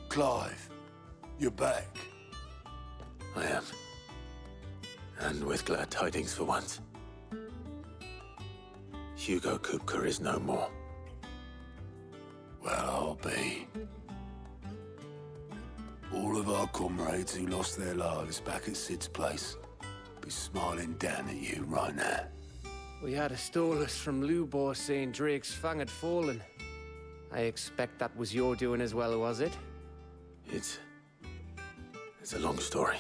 Clive, you're back. I am. And with glad tidings for once. Hugo Kupka is no more. Well, I'll be. All of our comrades who lost their lives back at Sid's place be smiling down at you right now. We had a stolus from Lubor saying Drake's Fang had fallen. I expect that was your doing as well, was it? It's a long story.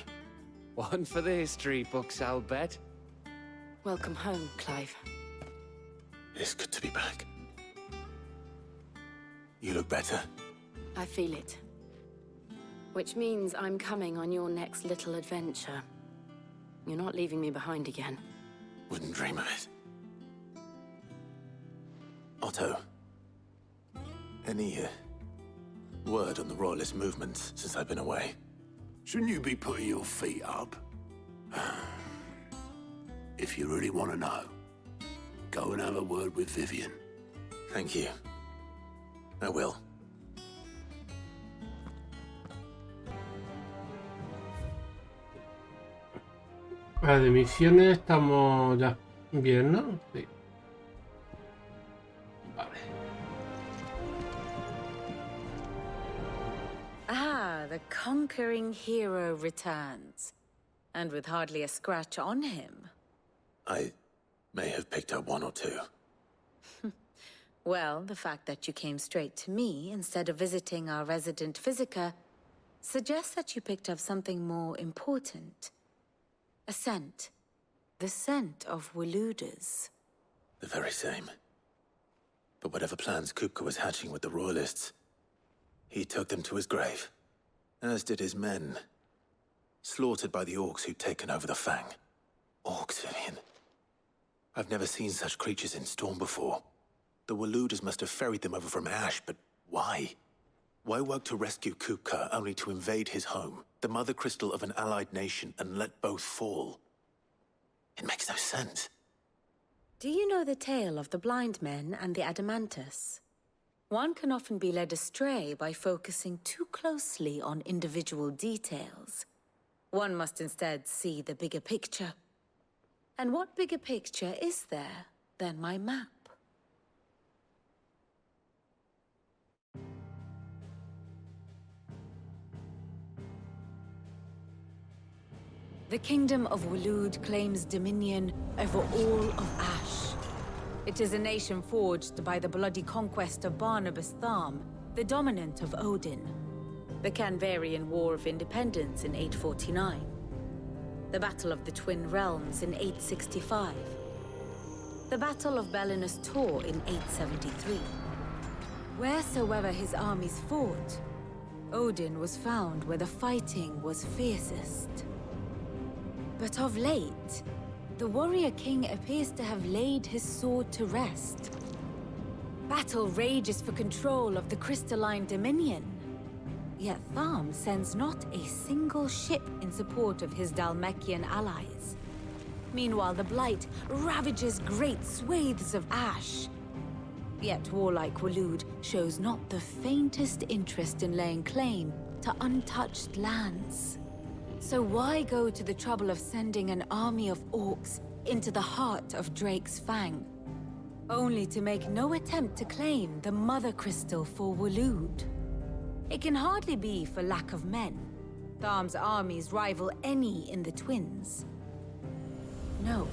One for the history books, I'll bet. Welcome home, Clive. It's good to be back. You look better. I feel it. Which means I'm coming on your next little adventure. You're not leaving me behind again. Wouldn't dream of it. Otto. Any word on the Royalist movements since I've been away? Shouldn't you be putting your feet up? If you really want to know, go and have a word with Vivian. Thank you. I will. La de misiones estamos ya bien, ¿no? Sí. Vale. Ah, the conquering hero returns. And with hardly a scratch on him. I may have picked up one or two. Well, the fact that you came straight to me instead of visiting our resident physiker suggests that you picked up something more important. A scent. The scent of Waludas. The very same. But whatever plans Kupka was hatching with the Royalists, he took them to his grave. As did his men. Slaughtered by the orcs who'd taken over the Fang. Orcs, Vivian. I've never seen such creatures in Storm before. The Waludas must have ferried them over from Ash, but why? Why work to rescue Kupka only to invade his home, the mother crystal of an allied nation, and let both fall? It makes no sense. Do you know the tale of the blind men and the Adamantus? One can often be led astray by focusing too closely on individual details. One must instead see the bigger picture. And what bigger picture is there than my map? The Kingdom of Waloed claims dominion over all of Ash. It is a nation forged by the bloody conquest of Barnabas Tharm, the dominant of Odin. The Canvarian War of Independence in 849. The Battle of the Twin Realms in 865. The Battle of Belinus Tor in 873. Wheresoever his armies fought, Odin was found where the fighting was fiercest. But of late, the warrior king appears to have laid his sword to rest. Battle rages for control of the crystalline dominion. Yet Tharm sends not a single ship in support of his Dhalmekian allies. Meanwhile, the Blight ravages great swathes of Ash. Yet warlike Waloed shows not the faintest interest in laying claim to untouched lands. So why go to the trouble of sending an army of orcs into the heart of Drake's Fang, only to make no attempt to claim the Mother Crystal for Waloed? It can hardly be for lack of men. Tharm's armies rival any in the Twins. No.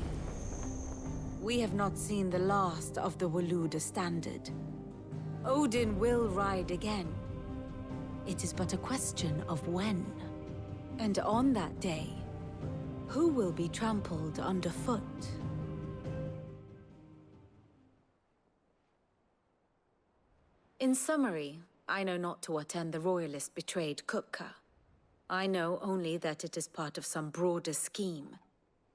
We have not seen the last of the Waluda standard. Odin will ride again. It is but a question of when. And on that day, who will be trampled underfoot? In summary, I know not to what end the Royalists betrayed Kupka. I know only that it is part of some broader scheme.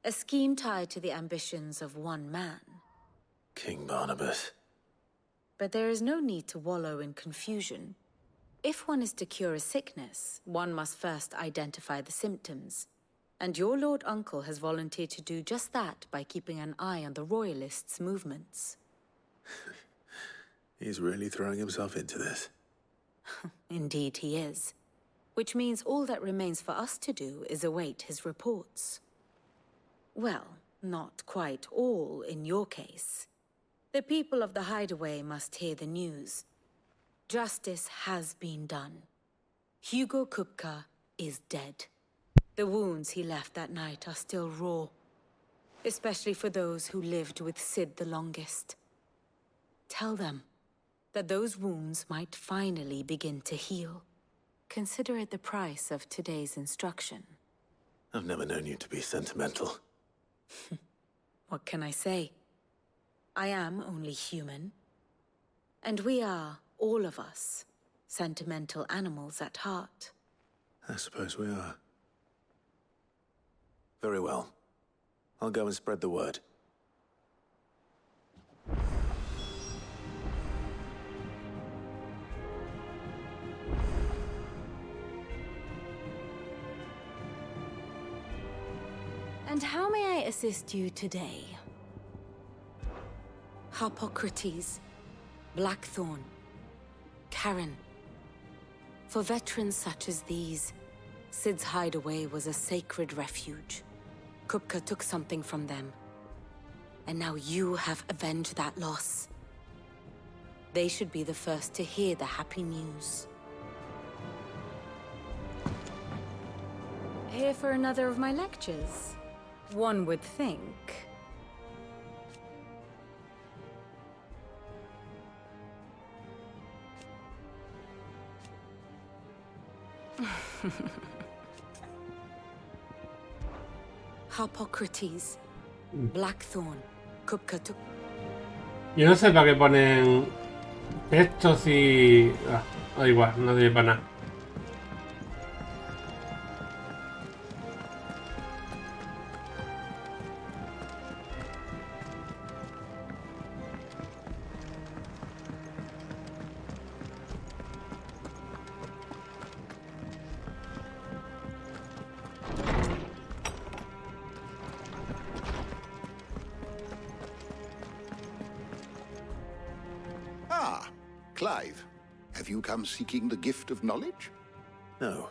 A scheme tied to the ambitions of one man. King Barnabas. But there is no need to wallow in confusion. If one is to cure a sickness, one must first identify the symptoms. And your Lord Uncle has volunteered to do just that by keeping an eye on the Royalists' movements. He's really throwing himself into this. Indeed he is. Which means all that remains for us to do is await his reports. Well, not quite all in your case. The people of the Hideaway must hear the news. Justice has been done. Hugo Kupka is dead. The wounds he left that night are still raw, especially for those who lived with Sid the longest. Tell them that those wounds might finally begin to heal. Consider it the price of today's instruction. I've never known you to be sentimental. What can I say? I am only human. And we are, all of us, sentimental animals at heart. I suppose we are. Very well. I'll go and spread the word. And how may I assist you today? Harpocrates, Blackthorn, Karen. For veterans such as these, Sid's Hideaway was a sacred refuge. Kupka took something from them, and now you have avenged that loss. They should be the first to hear the happy news. Here for another of my lectures? One would think. Harpocrates, Blackthorn, Kupka took. Yo no sé para qué ponen esto si... da igual, no sirve para nada. Clive, have you come seeking the gift of knowledge? No.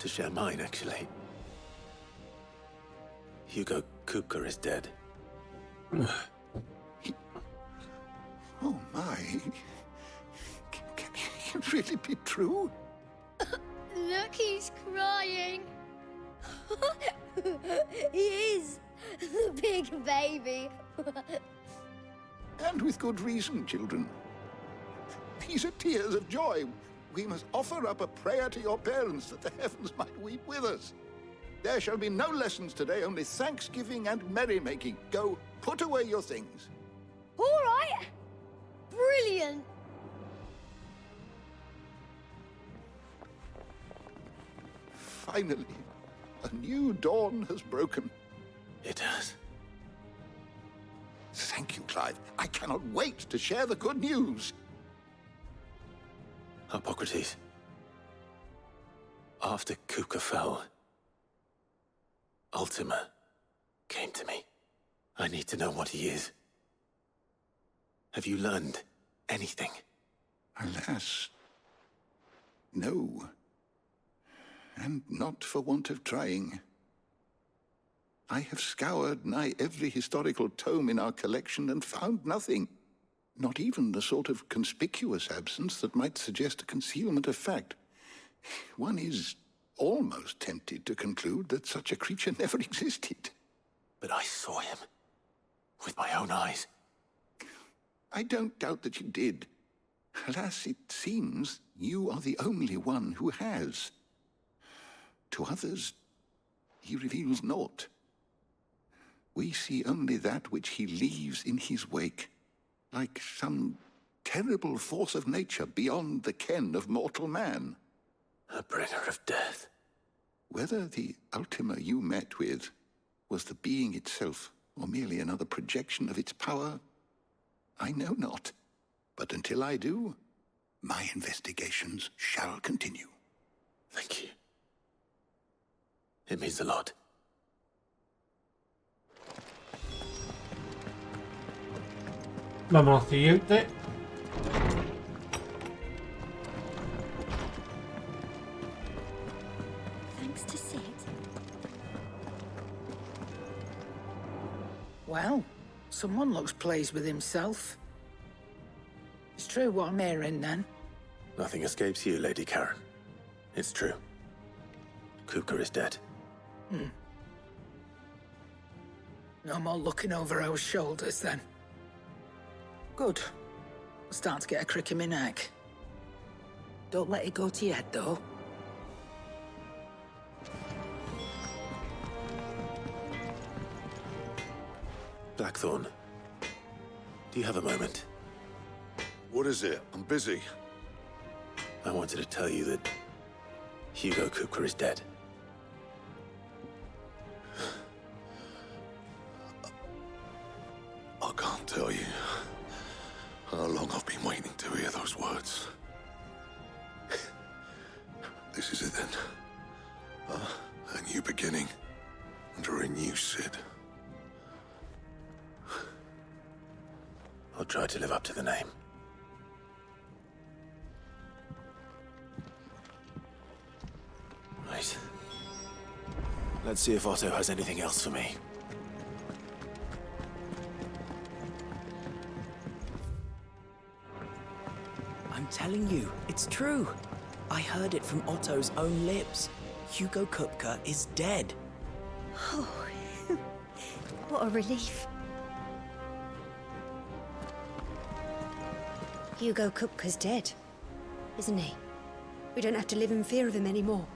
To share mine, actually. Hugo Kupka is dead. Oh my. Can it really be true? Look, he's crying. He is. The big baby. And with good reason, children. These are tears of joy. We must offer up a prayer to your parents that the heavens might weep with us. There shall be no lessons today, only thanksgiving and merrymaking. Go, put away your things. All right. Brilliant. Finally, a new dawn has broken. It has. Thank you, Clive. I cannot wait to share the good news. Harpocrates. After Kupka fell, Ultima came to me. I need to know what he is. Have you learned anything? Alas, no. And not for want of trying. I have scoured nigh every historical tome in our collection and found nothing. Not even the sort of conspicuous absence that might suggest a concealment of fact. One is almost tempted to conclude that such a creature never existed. But I saw him. With my own eyes. I don't doubt that you did. Alas, it seems you are the only one who has. To others, he reveals naught. We see only that which he leaves in his wake. Like some terrible force of nature beyond the ken of mortal man. A bringer of death. Whether the Ultima you met with Was the being itself, or merely another projection of its power? I know not. But until I do, my investigations shall continue. Thank you. It means a lot. Vamos al siguiente. Thanks to Sid. Well, someone looks pleased with himself. It's true what I'm hearing, then. Nothing escapes you, Lady Karen. It's true. Kupka is dead. No more looking over our shoulders, then. Good. I'm starting to get a crick in my neck. Don't let it go to your head, though. Blackthorn, do you have a moment? What is it? I'm busy. I wanted to tell you that Hugo Kupka is dead. I can't tell you how long I've been waiting to hear those words. This is it then. A new beginning under a new Sid. I'll try to live up to the name. Right. Let's see if Otto has anything else for me. I'm telling you, it's true. I heard it from Otto's own lips. Hugo Kupka is dead. Oh, what a relief. Hugo Kupka's dead, isn't he? We don't have to live in fear of him anymore.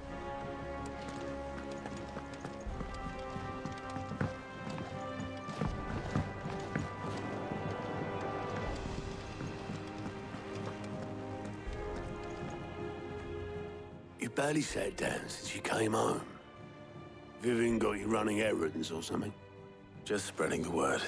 You barely sat down since you came home. Vivian got you running errands or something? Just spreading the word.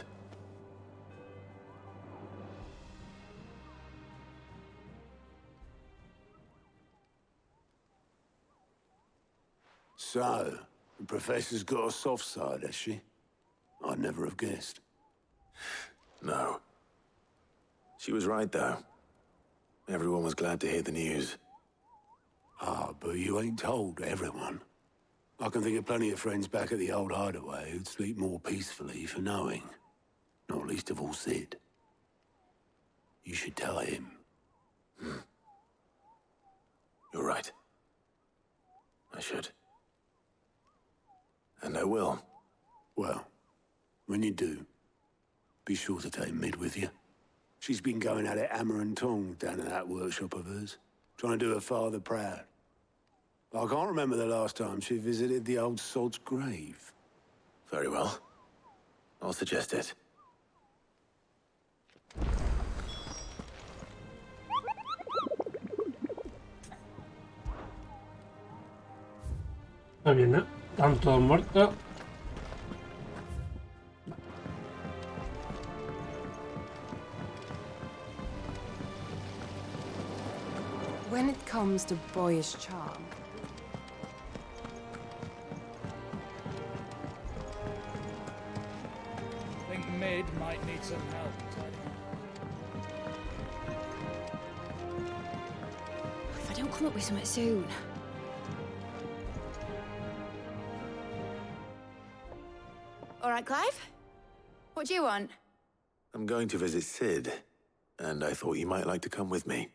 So, the Professor's got a soft side, has she? I'd never have guessed. No. She was right, though. Everyone was glad to hear the news. Ah, but you ain't told everyone. I can think of plenty of friends back at the old hideaway who'd sleep more peacefully for knowing. Not least of all Sid. You should tell him. You're right. I should. And I will. Well, when you do, be sure to take Mid with you. She's been going at it hammer and tongs down in that workshop of hers, trying to do her father proud. But I can't remember the last time she visited the old sod's grave. Very well. I'll suggest it. Está bien, ¿no? Están todos muertos. When it comes to boyish charm, I think Mid might need some help. If I don't come up with something soon. All right, Clive? What do you want? I'm going to visit Sid, and I thought you might like to come with me.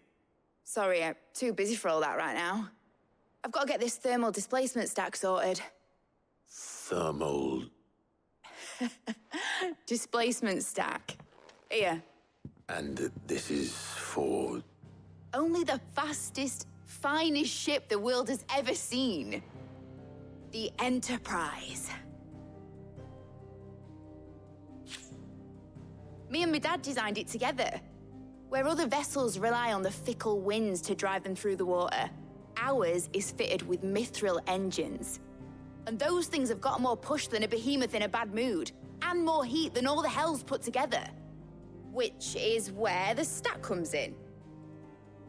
Sorry, I'm too busy for all that right now. I've got to get this thermal displacement stack sorted. Thermal... Displacement stack. Here. And this is for... Only the fastest, finest ship the world has ever seen. The Enterprise. Me and my dad designed it together. Where other vessels rely on the fickle winds to drive them through the water, ours is fitted with mithril engines. And those things have got more push than a behemoth in a bad mood, and more heat than all the hells put together. Which is where the stack comes in.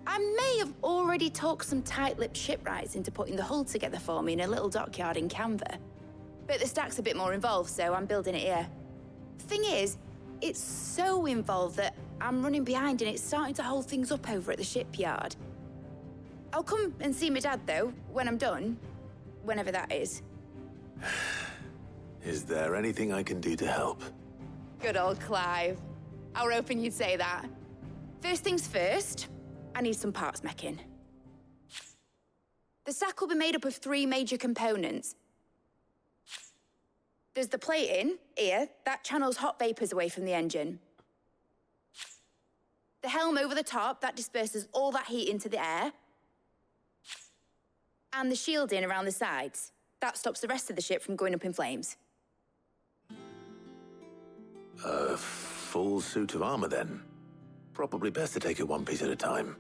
I may have already talked some tight-lipped shipwrights into putting the hull together for me in a little dockyard in Canva. But the stack's a bit more involved, so I'm building it here. Thing is, it's so involved that I'm running behind and it's starting to hold things up over at the shipyard. I'll come and see my dad, though, when I'm done. Whenever that is. Is there anything I can do to help? Good old Clive. I were hoping you'd say that. First things first, I need some parts meching. The stack will be made up of 3 major components. There's the plating, here, that channels hot vapors away from the engine. The helm over the top, that disperses all that heat into the air. And the shielding around the sides. That stops the rest of the ship from going up in flames. A full suit of armor, then. Probably best to take it one piece at a time.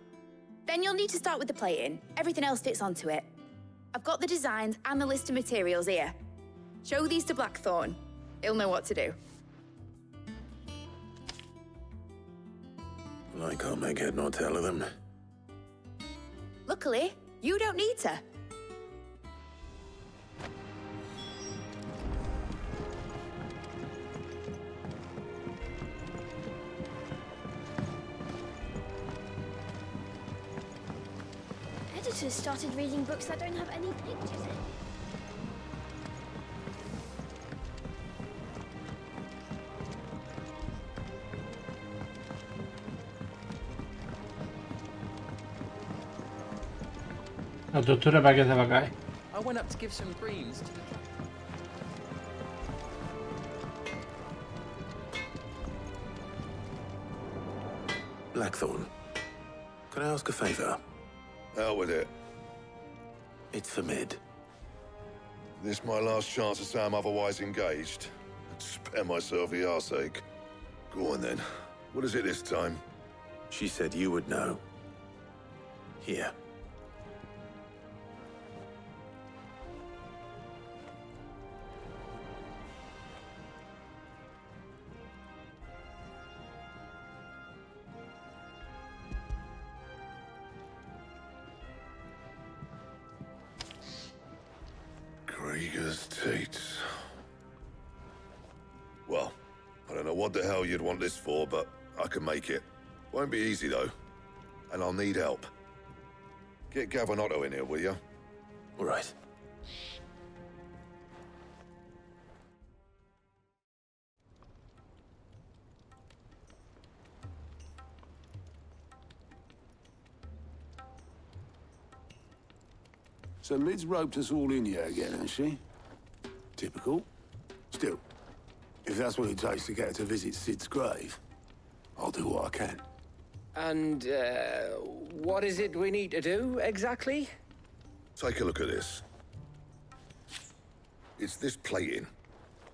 Then you'll need to start with the plating. Everything else fits onto it. I've got the designs and the list of materials here. Show these to Blackthorn. He'll know what to do. I can't make head nor tail of them. Luckily, you don't need to. Editors started reading books that don't have any pictures in. La estructura para que se va a caer. I went up to give some greens to the Blackthorn, can I ask a favor? Out with it. It's for Mid. This my last chance to say I'm otherwise engaged. I'd spare myself the arseache. Go on then. What is it this time? She said you would know. Here. Krieger's Tates. Well, I don't know what the hell you'd want this for, but I can make it. Won't be easy, though. And I'll need help. Get Gavin-Otto in here, will you? All right. So Mid's roped us all in here again, has she? Typical. Still, if that's what it takes to get her to visit Sid's grave, I'll do what I can. And, what is it we need to do, exactly? Take a look at this. It's this plating.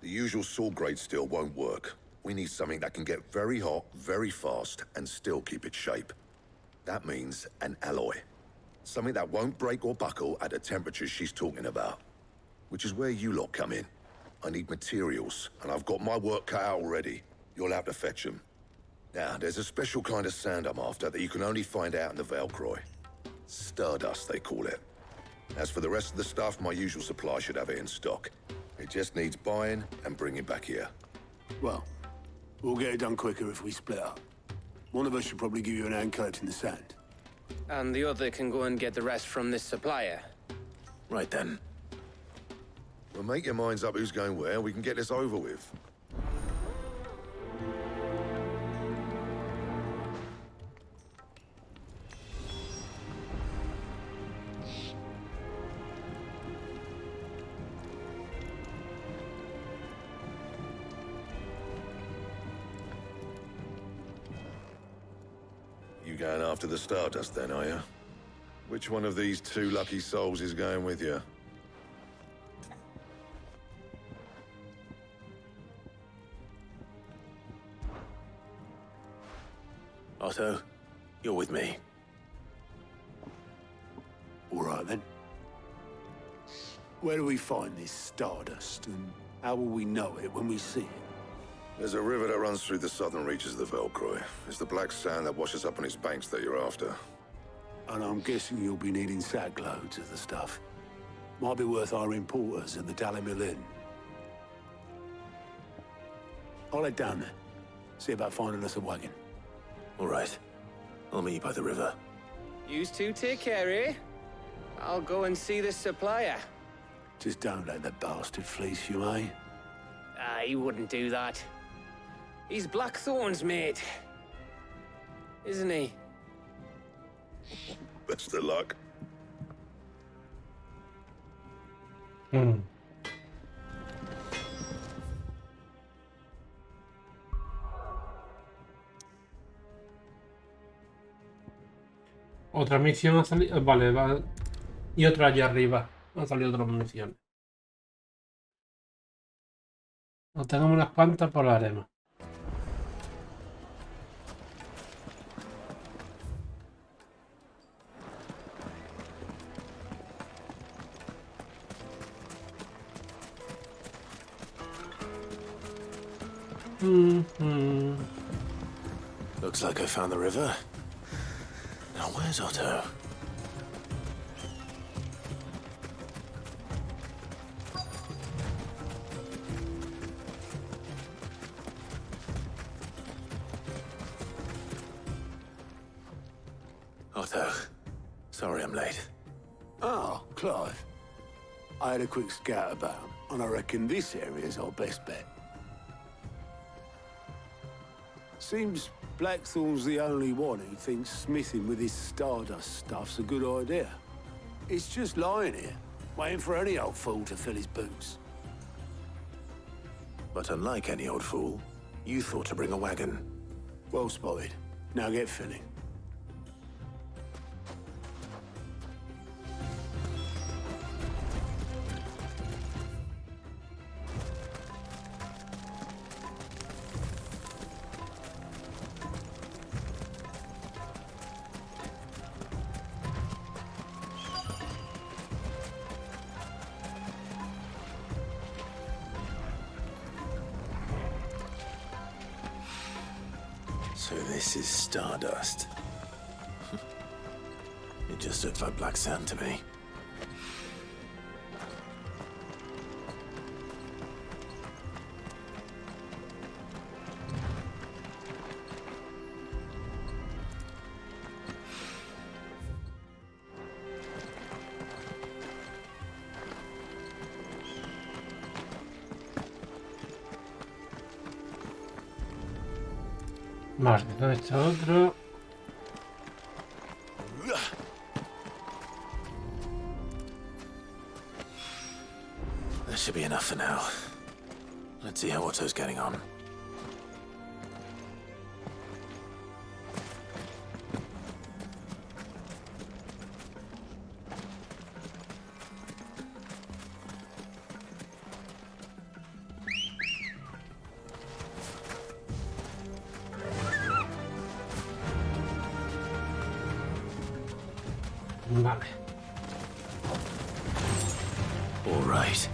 The usual sword-grade steel won't work. We need something that can get very hot, very fast, and still keep its shape. That means an alloy. Something that won't break or buckle at the temperatures she's talking about. Which is where you lot come in. I need materials, and I've got my work cut out already. You'll have to fetch them. Now, there's a special kind of sand I'm after that you can only find out in the Valcroy. Stardust, they call it. As for the rest of the stuff, my usual supply should have it in stock. It just needs buying and bringing back here. Well, we'll get it done quicker if we split up. One of us should probably give you an hand collecting the sand. And the other can go and get the rest from this supplier. Right then. Well, make your minds up who's going where, and we can get this over with. You going after the Stardust then, are you? Which one of these 2 lucky souls is going with you? Otto, you're with me. All right, then. Where do we find this stardust, and how will we know it when we see it? There's a river that runs through the southern reaches of the Velcroy. It's the black sand that washes up on its banks that you're after. And I'm guessing you'll be needing sack loads of the stuff. Might be worth hiring porters at the Dalimil Inn. I'll head down there. See about finding us a wagon. All right. I'll meet you by the river. Yous two take care, eh? I'll go and see this supplier. Just don't let the bastard fleece you, eh? He wouldn't do that. He's Blackthorn's mate. Isn't he? Best of luck. Otra misión ha salido. Vale, va. Y otra allá arriba. Han salido otras misiones. No tengamos unas cuantas, pues lo haremos. Looks like I found the river. Now where's Otto? Otto, sorry I'm late. Oh, Clive. I had a quick scout about, and I reckon this area's our best bet. Seems Blackthorn's the only one who thinks smithing with his stardust stuff's a good idea. It's just lying here, waiting for any old fool to fill his boots. But unlike any old fool, you thought to bring a wagon. Well spotted. Now get filling. So this is stardust. It just looks like black sand to me. Vale, ¿dónde está otro? That should be enough for now. Let's see how Otto's getting on. Vale. All right.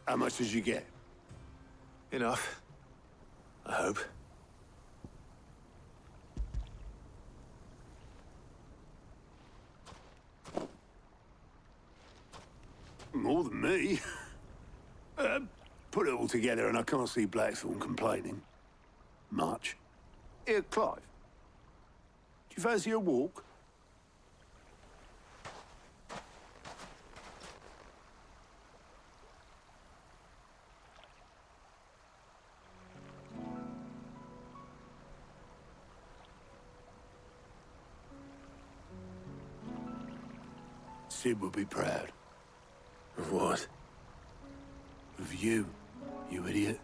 How much did you get? Enough. I hope. More than me. Put it all together and I can't see Blackthorn complaining. Much. Here, Clive. Do you fancy a walk? Sid would be proud. Of what? Of you, you idiot.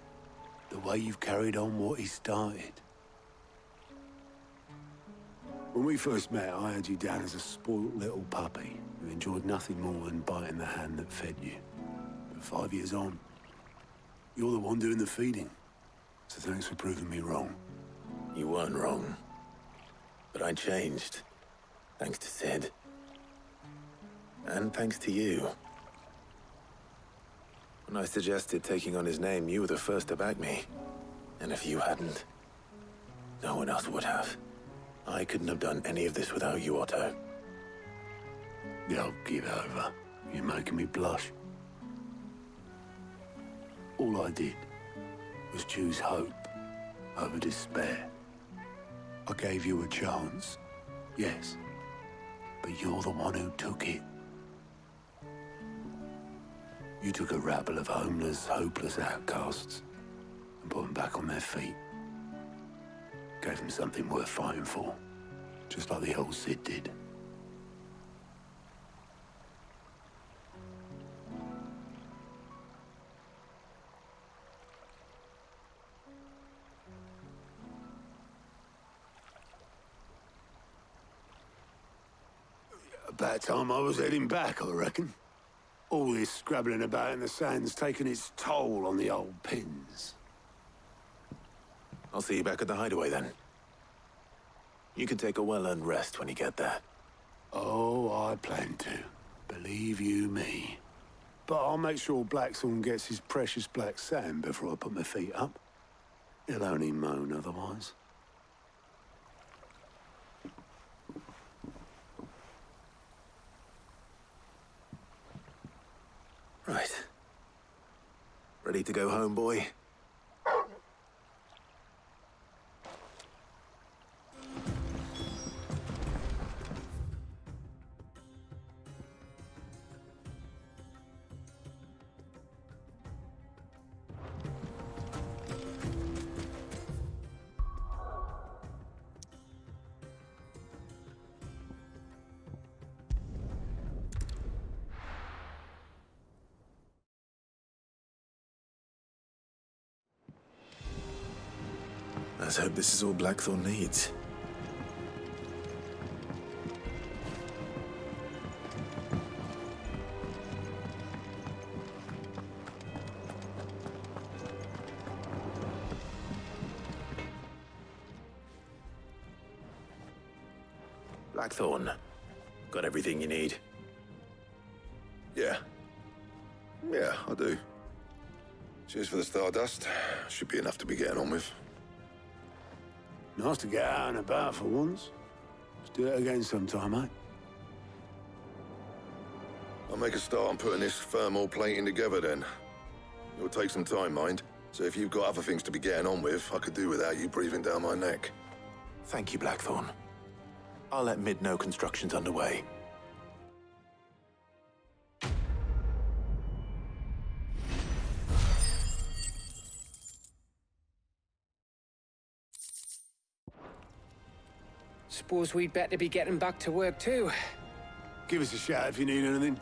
The way you've carried on what he started. When we first met, I had you down as a spoilt little puppy who enjoyed nothing more than biting the hand that fed you. But 5 years on, you're the one doing the feeding. So thanks for proving me wrong. You weren't wrong. But I changed. Thanks to Sid. And thanks to you. When I suggested taking on his name, you were the first to back me. And if you hadn't, no one else would have. I couldn't have done any of this without you, Otto. Yo, give over. You're making me blush. All I did was choose hope over despair. I gave you a chance, yes, but you're the one who took it. You took a rabble of homeless, hopeless outcasts and put them back on their feet. Gave them something worth fighting for, just like the old Sid did. About time I was heading back, I reckon. All this scrabbling about in the sand's taken its toll on the old pins. I'll see you back at the hideaway then. You can take a well-earned rest when you get there. Oh, I plan to. Believe you me. But I'll make sure Blackthorn gets his precious black sand before I put my feet up. He'll only moan otherwise. Right. Ready to go home, boy? Let's hope this is all Blackthorn needs. Blackthorn, got everything you need? Yeah. Yeah, I do. Cheers for the stardust. Should be enough to be getting on with. Nice to get out and about for once. Let's do it again sometime, eh? I'll make a start on putting this thermal plating together then. It'll take some time, mind. So if you've got other things to be getting on with, I could do without you breathing down my neck. Thank you, Blackthorn. I'll let Mid know construction's underway. Suppose we'd better be getting back to work too. Give us a shout if you need anything.